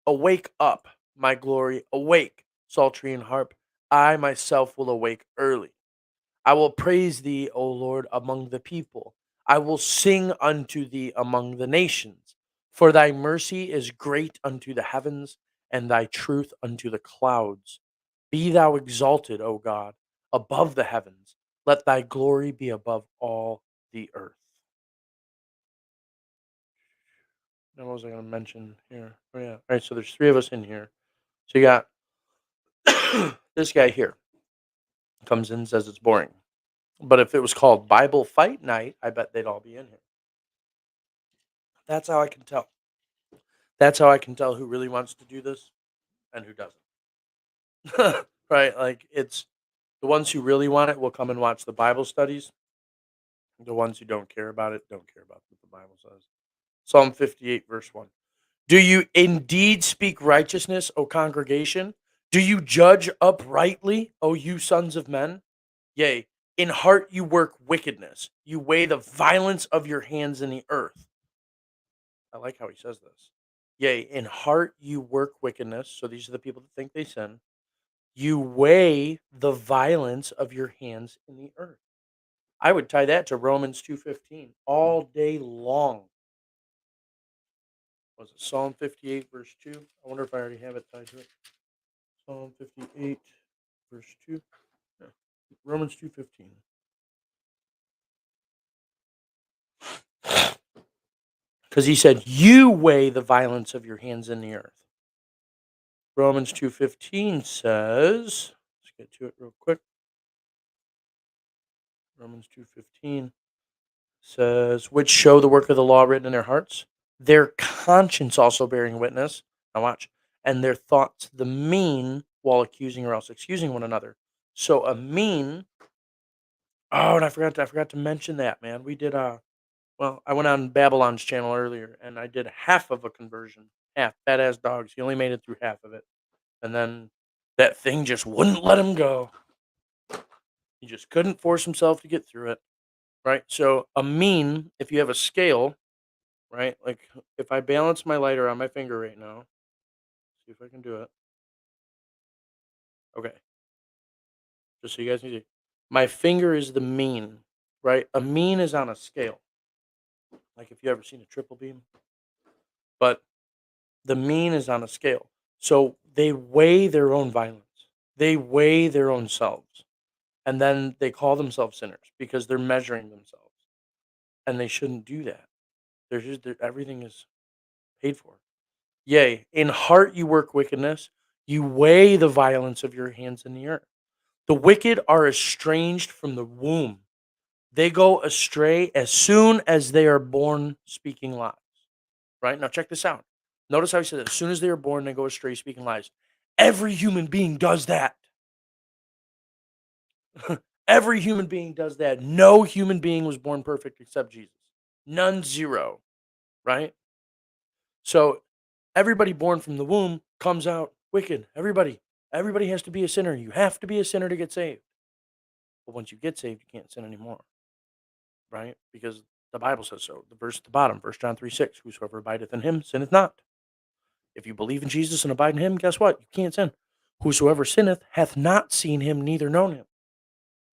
Awake up, my glory, awake, psaltery and harp. I myself will awake early. I will praise thee, O Lord, among the people. I will sing unto thee among the nations. For thy mercy is great unto the heavens, and thy truth unto the clouds. Be thou exalted, O God, above the heavens. Let thy glory be above all the earth. Now, what was I going to mention here? Oh, yeah. All right, so there's three of us in here. So you got this guy here comes in and says it's boring. But if it was called Bible Fight Night, I bet they'd all be in here. That's how I can tell. That's how I can tell who really wants to do this and who doesn't. Right? Like it's the ones who really want it will come and watch the Bible studies. The ones who don't care about it don't care about what the Bible says. Psalm 58, verse 1. Do you indeed speak righteousness, O congregation? Do you judge uprightly, O you sons of men? Yea, in heart you work wickedness. You weigh the violence of your hands in the earth. I like how he says this. Yea, in heart you work wickedness. So these are the people that think they sin. You weigh the violence of your hands in the earth. I would tie that to Romans 2:15 all day long. Was it Psalm 58 verse 2? I wonder if I already have it tied to it. Psalm 58 verse 2. Yeah. Romans 2:15. Because he said, "You weigh the violence of your hands in the earth." Romans 2:15 says, let's get to it real quick. Romans 2:15 says, "Which show the work of the law written in their hearts, their conscience also bearing witness." Now watch. "And their thoughts the mean, while accusing or else excusing one another." So a mean. Oh, and I forgot to mention that, man. We did well, I went on Babylon's channel earlier and I did half of a conversion. Half. Badass dogs. He only made it through half of it. And then that thing just wouldn't let him go. He just couldn't force himself to get through it. Right? So a mean, if you have a scale, right? Like if I balance my lighter on my finger right now, see if I can do it. Okay. Just so you guys can see. My finger is the mean, right? A mean is on a scale. Like if you ever seen a triple beam. But the mean is on a scale. So they weigh their own violence. They weigh their own selves. And then they call themselves sinners because they're measuring themselves. And they shouldn't do that. Everything is paid for. Yea, in heart you work wickedness. You weigh the violence of your hands in the earth. The wicked are estranged from the womb. They go astray as soon as they are born, speaking lies. Right? Now check this out. Notice how he said, as soon as they are born, they go astray, speaking lies. Every human being does that. Every human being does that. No human being was born perfect except Jesus. None, zero. Right? So everybody born from the womb comes out wicked. Everybody. Everybody has to be a sinner. You have to be a sinner to get saved. But once you get saved, you can't sin anymore. Right? Because the Bible says so. The verse at the bottom, 1 John 3:6, whosoever abideth in him sinneth not. If you believe in Jesus and abide in him, guess what? You can't sin. Whosoever sinneth hath not seen him, neither known him.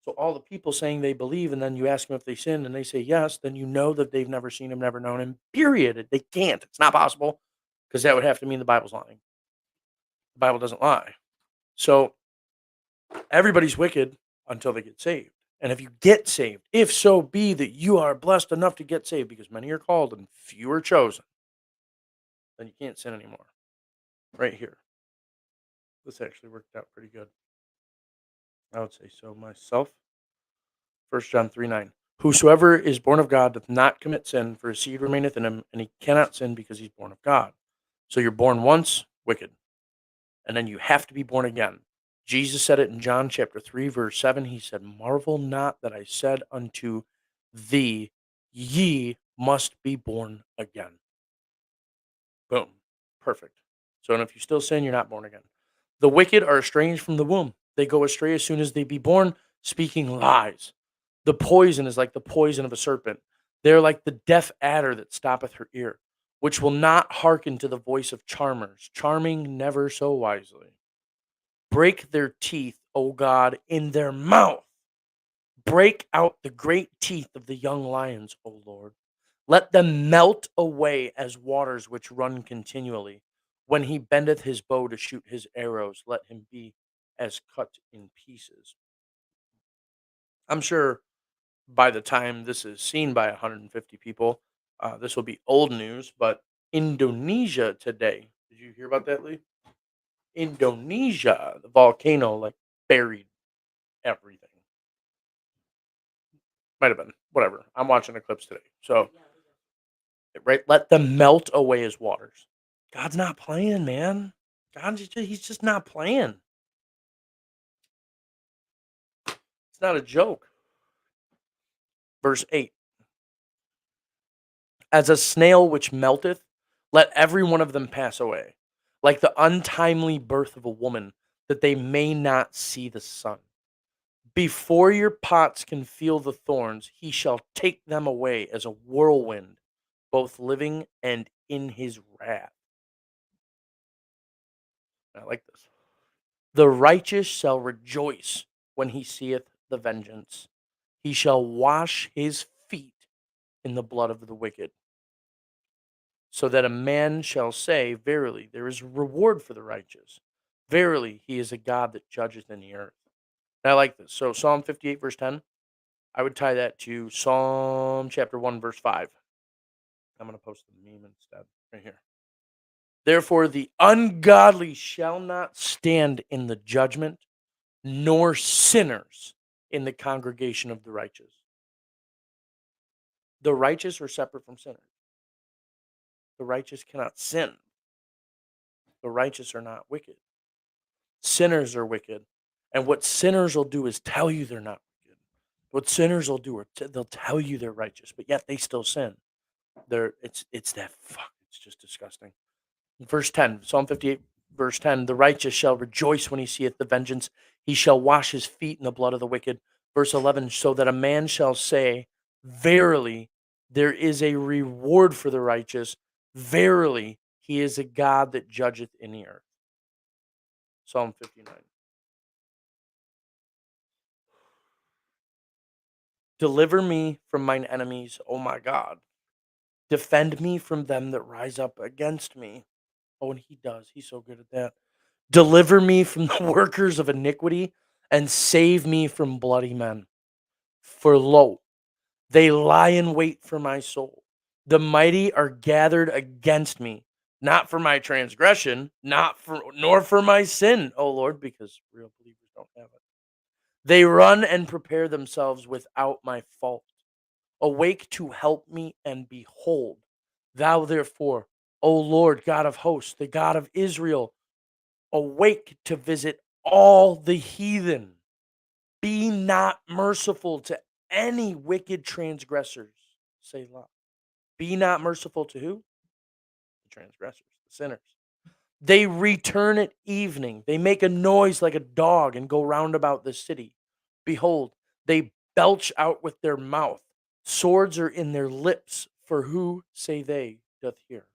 So all the people saying they believe, and then you ask them if they sin, and they say yes, then you know that they've never seen him, never known him. Period. They can't. It's not possible, because that would have to mean the Bible's lying. The Bible doesn't lie. So everybody's wicked until they get saved. And if you get saved, if so be that you are blessed enough to get saved, because many are called and few are chosen, then you can't sin anymore. Right here. This actually worked out pretty good. I would say so myself. 1 John 3:9. Whosoever is born of God doth not commit sin, for his seed remaineth in him, and he cannot sin because he's born of God. So you're born once, wicked. And then you have to be born again. Jesus said it in John chapter 3, verse 7. He said, "Marvel not that I said unto thee, ye must be born again." Boom. Perfect. So and if you still sin, you're not born again. The wicked are estranged from the womb. They go astray as soon as they be born, speaking lies. The poison is like the poison of a serpent. They're like the deaf adder that stoppeth her ear, which will not hearken to the voice of charmers, charming never so wisely. Break their teeth, O God, in their mouth. Break out the great teeth of the young lions, O Lord. Let them melt away as waters which run continually. When he bendeth his bow to shoot his arrows, let him be as cut in pieces. I'm sure by the time this is seen by 150 people, this will be old news, but Indonesia today. Did you hear about that, Lee? Indonesia, the volcano like buried everything. Might have been. Whatever. I'm watching eclipse today. So, right, let them melt away as waters. God's not playing, man. He's just not playing. It's not a joke. Verse 8. As a snail which melteth, let every one of them pass away, like the untimely birth of a woman, that they may not see the sun. Before your pots can feel the thorns, he shall take them away as a whirlwind. both living and in his wrath. I like this. The righteous shall rejoice when he seeth the vengeance. He shall wash his feet in the blood of the wicked, so that a man shall say, verily, there is a reward for the righteous. Verily, he is a God that judgeth in the earth. And I like this. So Psalm 58, verse 10, I would tie that to Psalm chapter 1, verse 5. I'm going to post the meme instead right here. Therefore, the ungodly shall not stand in the judgment, nor sinners in the congregation of the righteous. The righteous are separate from sinners. The righteous cannot sin. The righteous are not wicked. Sinners are wicked. And what sinners will do is tell you they're not wicked. What sinners will do is they'll tell you they're righteous, but yet they still sin. It's that fuck. It's just disgusting. Verse 10, Psalm 58, verse 10, the righteous shall rejoice when he seeth the vengeance. He shall wash his feet in the blood of the wicked. Verse 11, so that a man shall say, verily, there is a reward for the righteous. Verily, he is a God that judgeth in the earth. Psalm 59. Deliver me from mine enemies, O my God. Defend me from them that rise up against me. Oh, and he does. He's so good at that. Deliver me from the workers of iniquity and save me from bloody men. For lo, they lie in wait for my soul. The mighty are gathered against me, not for my transgression, nor for my sin, O Lord, because real believers don't have it. They run and prepare themselves without my fault. Awake to help me, and behold, thou therefore, O Lord God of hosts, the God of Israel, awake to visit all the heathen. Be not merciful to any wicked transgressors. Selah. Be not merciful to who? The transgressors, the sinners. They return at evening. They make a noise like a dog and go round about the city. Behold, they belch out with their mouth. Swords are in their lips. For who, say they, doth hear?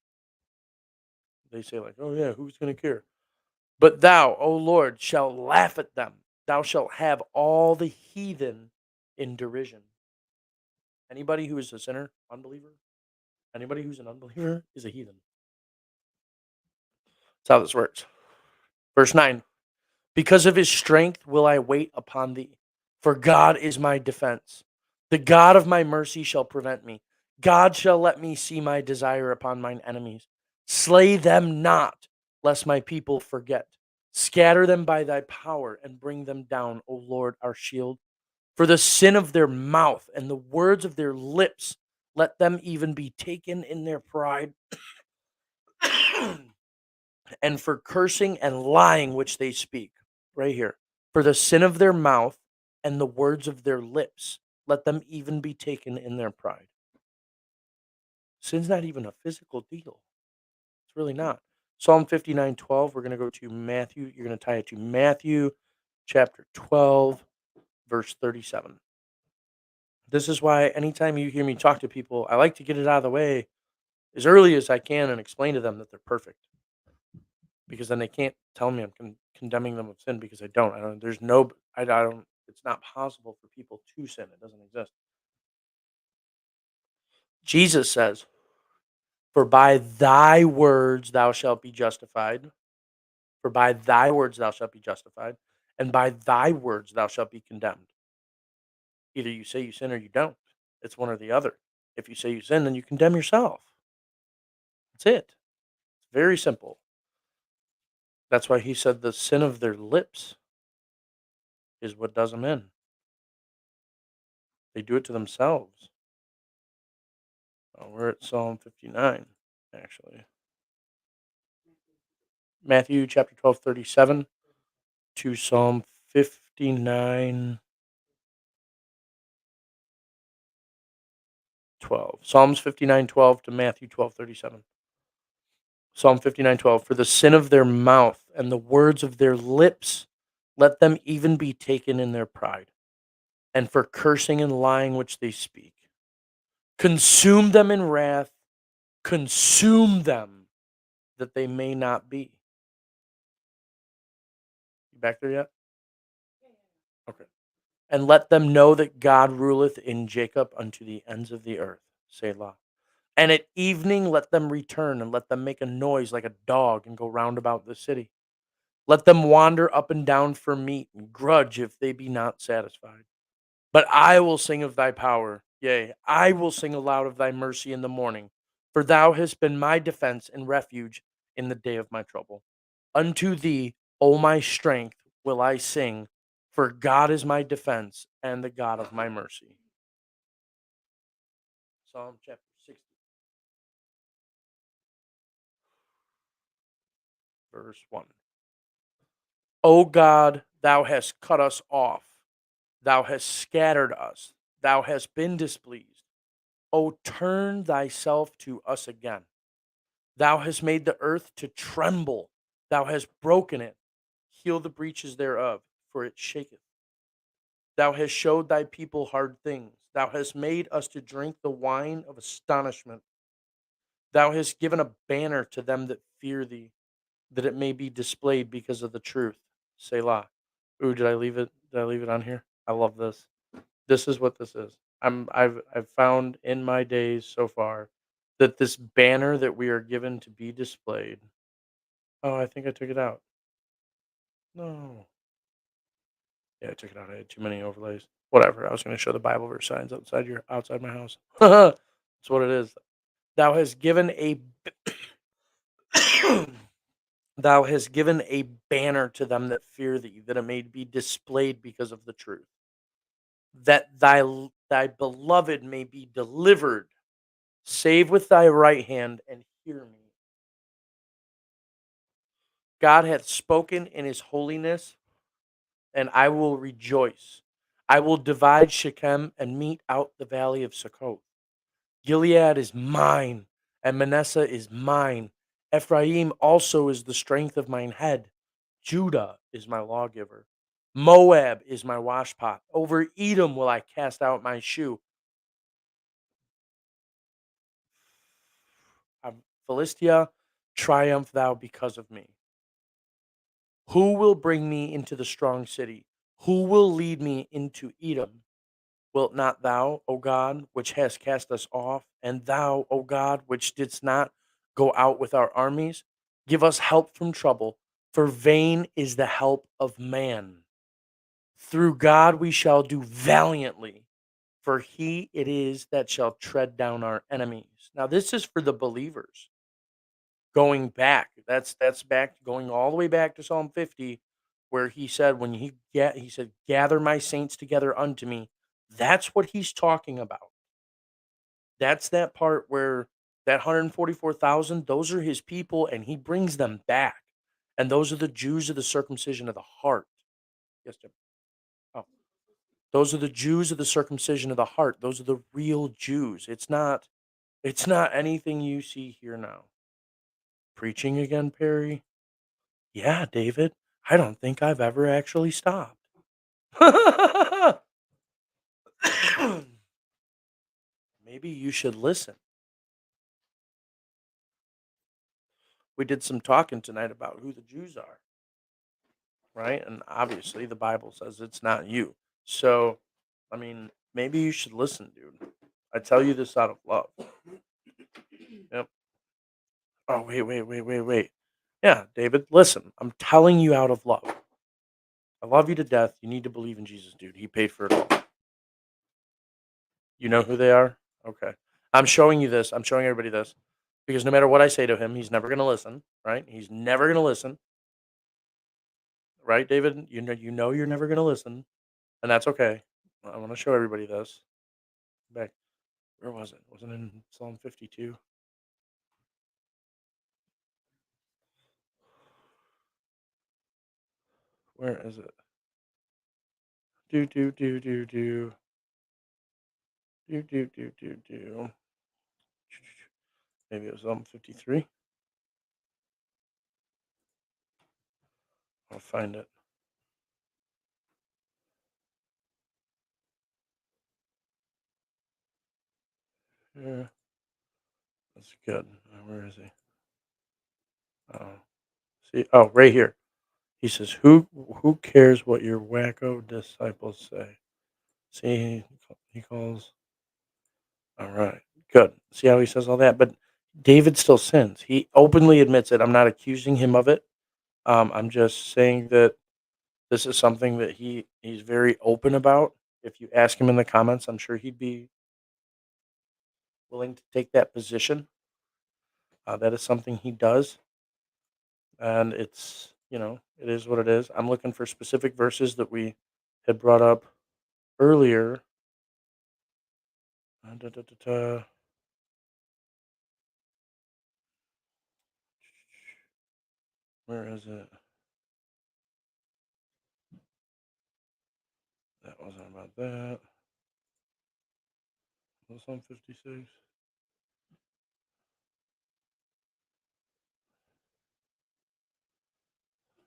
They say like, oh yeah, who's going to care? But thou, O Lord, shalt laugh at them. Thou shalt have all the heathen in derision. Anybody who is a sinner, unbeliever, anybody who's an unbeliever is a heathen. That's how this works. Verse 9, because of his strength will I wait upon thee, for God is my defense. The God of my mercy shall prevent me. God shall let me see my desire upon mine enemies. Slay them not, lest my people forget. Scatter them by thy power and bring them down, O Lord, our shield. For the sin of their mouth and the words of their lips, let them even be taken in their pride. And for cursing and lying which they speak. Right here. For the sin of their mouth and the words of their lips, let them even be taken in their pride. Sin's not even a physical deal. It's really not. Psalm 59:12, we're going to go to Matthew. You're going to tie it to Matthew chapter 12, verse 37. This is why anytime you hear me talk to people, I like to get it out of the way as early as I can and explain to them that they're perfect. Because then they can't tell me I'm condemning them of sin because I don't. I don't, it's not possible for people to sin. It doesn't exist. Jesus says, for by thy words thou shalt be justified. For by thy words thou shalt be justified. And by thy words thou shalt be condemned. Either you say you sin or you don't. It's one or the other. If you say you sin, then you condemn yourself. That's it. It's very simple. That's why he said the sin of their lips is what does them in. They do it to themselves. Oh, we're at Psalm 59, actually. Matthew chapter 12, 37 to Psalm 59, 12. Psalms 59, 12 to Matthew 12, 37. Psalm 59, 12. For the sin of their mouth and the words of their lips, let them even be taken in their pride. And for cursing and lying which they speak, consume them in wrath Consume them, that they may not be. You back there yet? Okay. And let them know that God ruleth in Jacob unto the ends of the earth. Selah. And at evening let them return, and let them make a noise like a dog, and go round about the city. Let them wander up and down for meat, and grudge if they be not satisfied. But I will sing of thy power, yea, I will sing aloud of thy mercy in the morning. For thou hast been my defense and refuge in the day of my trouble. Unto thee, O my strength, will I sing, for God is my defense and the God of my mercy. Psalm chapter 60, verse 1. O God, thou hast cut us off. Thou hast scattered us. Thou hast been displeased. O turn thyself to us again. Thou hast made the earth to tremble. Thou hast broken it. Heal the breaches thereof, for it shaketh. Thou hast showed thy people hard things. Thou hast made us to drink the wine of astonishment. Thou hast given a banner to them that fear thee, that it may be displayed because of the truth. Selah. Ooh, did I leave it? Did I leave it on here? I love this. This is what this is. I've found in my days so far that this banner that we are given to be displayed. Oh, I think I took it out. No. Yeah, I took it out. I had too many overlays. Whatever. I was going to show the Bible verse signs outside my house. That's what it is. Thou hast given a thou hast given a banner to them that fear thee, that it may be displayed because of the truth. That thy beloved may be delivered. Save with thy right hand and hear me. God hath spoken in his holiness, and I will rejoice. I will divide Shechem and mete out the valley of Succoth. Gilead is mine, and Manasseh is mine. Ephraim also is the strength of mine head. Judah is my lawgiver. Moab is my washpot. Over Edom will I cast out my shoe. Philistia, triumph thou because of me. Who will bring me into the strong city? Who will lead me into Edom? Wilt not thou, O God, which hast cast us off, and thou, O God, which didst not go out with our armies? Give us help from trouble, for vain is the help of man. Through God we shall do valiantly, for he it is that shall tread down our enemies. Now, this is for the believers. Going back, that's back going all the way back to Psalm 50, where he said, when he said, gather my saints together unto me. That's what he's talking about. That's that part where that 144,000, those are his people, and he brings them back. And those are the Jews of the circumcision of the heart. Yes, Jim. Oh, those are the Jews of the circumcision of the heart. Those are the real Jews. It's not anything you see here now. Preaching again, Perry? Yeah, David. I don't think I've ever actually stopped. Maybe you should listen. We did some talking tonight about who the Jews are, right? And obviously the Bible says it's not you. So, I mean, maybe you should listen, dude. I tell you this out of love. Yep. Oh, wait. Yeah, David, listen. I'm telling you out of love. I love you to death. You need to believe in Jesus, dude. He paid for it all. You know who they are? Okay. I'm showing you this. I'm showing everybody this because no matter what I say to him, he's never going to listen, right? He's never going to listen, right, David? You know you're never going to listen, and that's okay. I want to show everybody this. Back, where was it? Wasn't it in Psalm 52? Where is it? Do. Do. Maybe it was Psalm 53. I'll find it. Yeah. That's good. Where is he? Oh, see. Oh, right here. He says, "Who cares what your wacko disciples say?" See, he calls. All right, good. See how he says all that, but David still sins. He openly admits it. I'm not accusing him of it. I'm just saying that this is something that he's very open about. If you ask him in the comments, I'm sure he'd be willing to take that position. That is something he does, and it's it is what it is. I'm looking for specific verses that we had brought up earlier. Da, da, da, da. Where is it? That wasn't about that. Was on 56?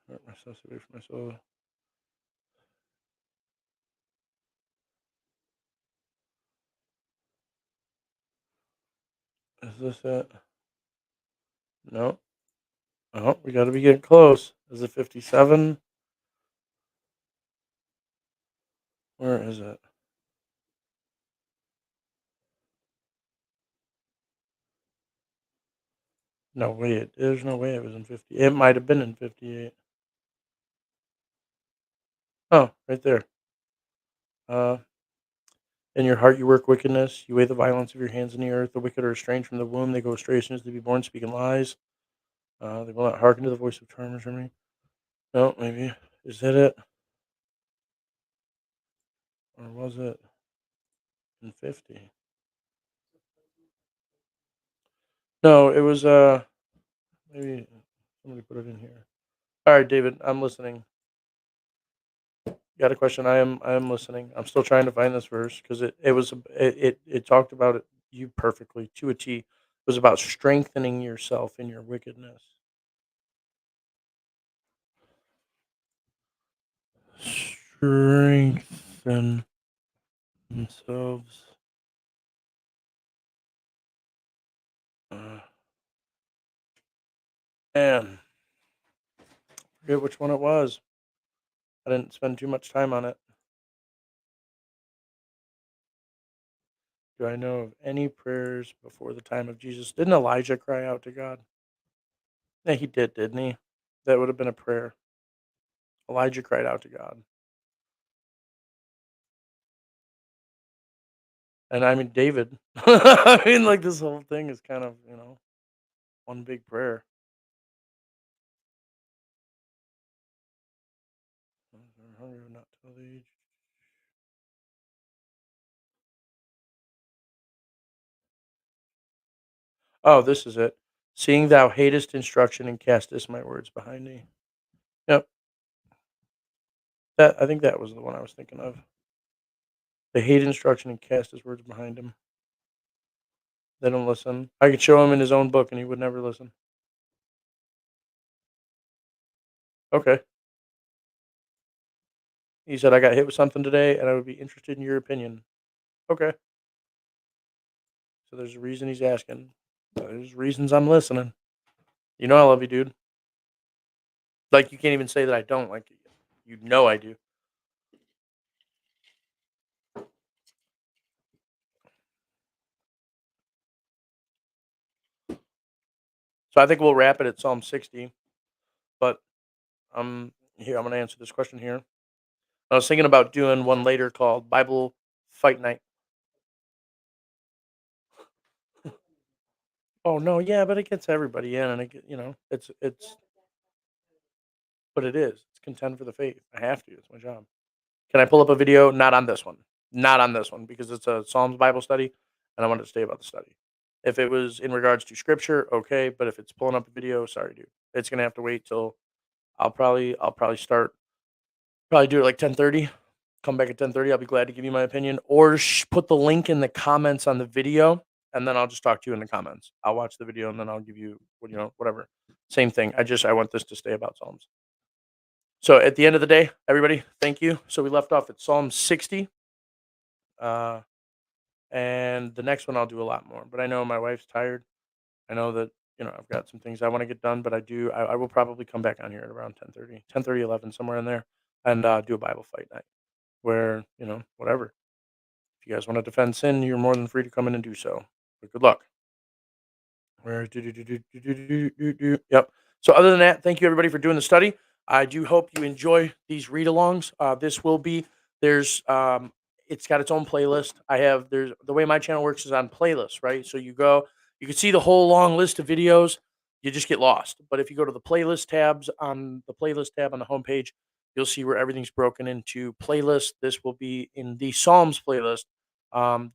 Hurt myself away from my soul. Is this it? No. Oh, we got to be getting close. Is it 57? Where is it? No, wait. There's no way it was in 50. It might have been in 58. Oh, right there. Uh, in your heart you work wickedness. You weigh the violence of your hands in the earth. The wicked are estranged from the womb. They go astray as soon as they be born, speaking lies. They will not hearken to the voice of charmers or me. No, maybe. Is that it? Or was it in 50? No, it was, maybe somebody put it in here. All right, David, I'm listening. You got a question? I am listening. I'm still trying to find this verse because it talked about it you perfectly to a T. It was about strengthening yourself in your wickedness. Strengthen themselves. Uh, man, forget which one it was. I didn't spend too much time on it. Do I know of any prayers before the time of Jesus? Didn't Elijah cry out to God? Yeah, he did, didn't he? That would have been a prayer. Elijah cried out to God. And I mean, David. I mean, like, this whole thing is kind of, one big prayer. Hunger not till the age. Oh, this is it. Seeing thou hatest instruction and castest my words behind thee. Yep. I think that was the one I was thinking of. They hate instruction and cast his words behind him. They don't listen. I could show him in his own book and he would never listen. Okay. He said, I got hit with something today and I would be interested in your opinion. Okay. So there's a reason he's asking. There's reasons I'm listening. You know I love you, dude. Like, you can't even say that I don't. Like, I do. So I think we'll wrap it at Psalm 60. But here, I'm going to answer this question here. I was thinking about doing one later called Bible Fight Night. Oh no, yeah, but it gets everybody in, and but it is. It's contend for the faith. I have to. It's my job. Can I pull up a video? Not on this one. Not on this one because it's a Psalms Bible study, and I wanted to stay about the study. If it was in regards to scripture, okay. But if it's pulling up a video, sorry, dude. It's gonna have to wait till I'll probably start. Probably do it like 10:30. Come back at 10:30. I'll be glad to give you my opinion, or put the link in the comments on the video, and then I'll just talk to you in the comments. I'll watch the video and then I'll give you whatever. Same thing. I want this to stay about Psalms. So at the end of the day, everybody, thank you. So we left off at Psalm 60, uh, and the next one I'll do a lot more. But I know my wife's tired, I know that, I've got some things I want to get done, but I will probably come back on here at around 10:30, 10:30, 11, somewhere in there, and do a Bible fight night where, whatever. If you guys want to defend sin, you're more than free to come in and do so. But good luck. Where Yep. So other than that, thank you everybody for doing the study. I do hope you enjoy these read-alongs. This will be there's it's got its own playlist. There's the way my channel works is on playlists, right? So you can see the whole long list of videos. You just get lost. But if you go to the playlist tab on the homepage, you'll see where everything's broken into playlists. This will be in the Psalms playlist.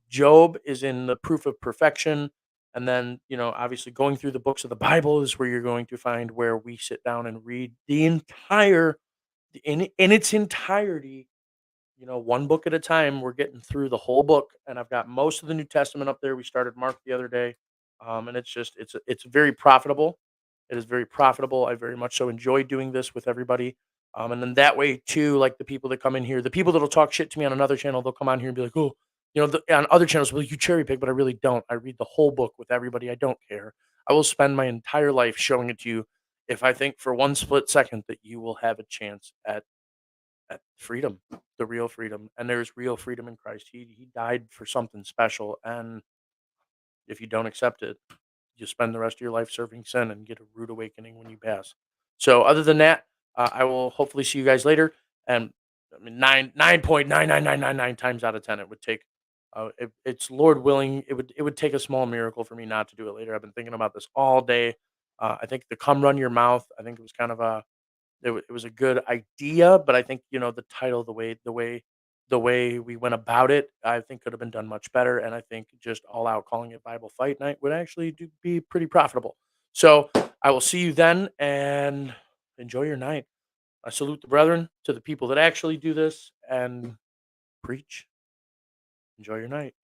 Job is in the Proof of Perfection. And then, obviously going through the books of the Bible is where you're going to find where we sit down and read in its entirety, one book at a time. We're getting through the whole book, and I've got most of the New Testament up there. We started Mark the other day, and it's very profitable. It is very profitable. I very much so enjoy doing this with everybody, and then that way too, like the people that come in here, the people that'll talk shit to me on another channel, they'll come on here and be like, "Oh, on other channels, well, you cherry pick," but I really don't. I read the whole book with everybody. I don't care. I will spend my entire life showing it to you if I think for one split second that you will have a chance at freedom, the real freedom, and there's real freedom in Christ. He died for something special, and if you don't accept it, you spend the rest of your life serving sin and get a rude awakening when you pass. So, other than that, I will hopefully see you guys later. And I mean, 9.99999 times out of 10, it would take. It's Lord willing. It would take a small miracle for me not to do it later. I've been thinking about this all day. I think the "Come Run Your Mouth." I think it was kind of a it was a good idea, but I think, the title, the way we went about it, I think could have been done much better, and I think just all out calling it Bible Fight Night would actually be pretty profitable. So, I will see you then, and enjoy your night. I salute the brethren, to the people that actually do this and preach. Enjoy your night.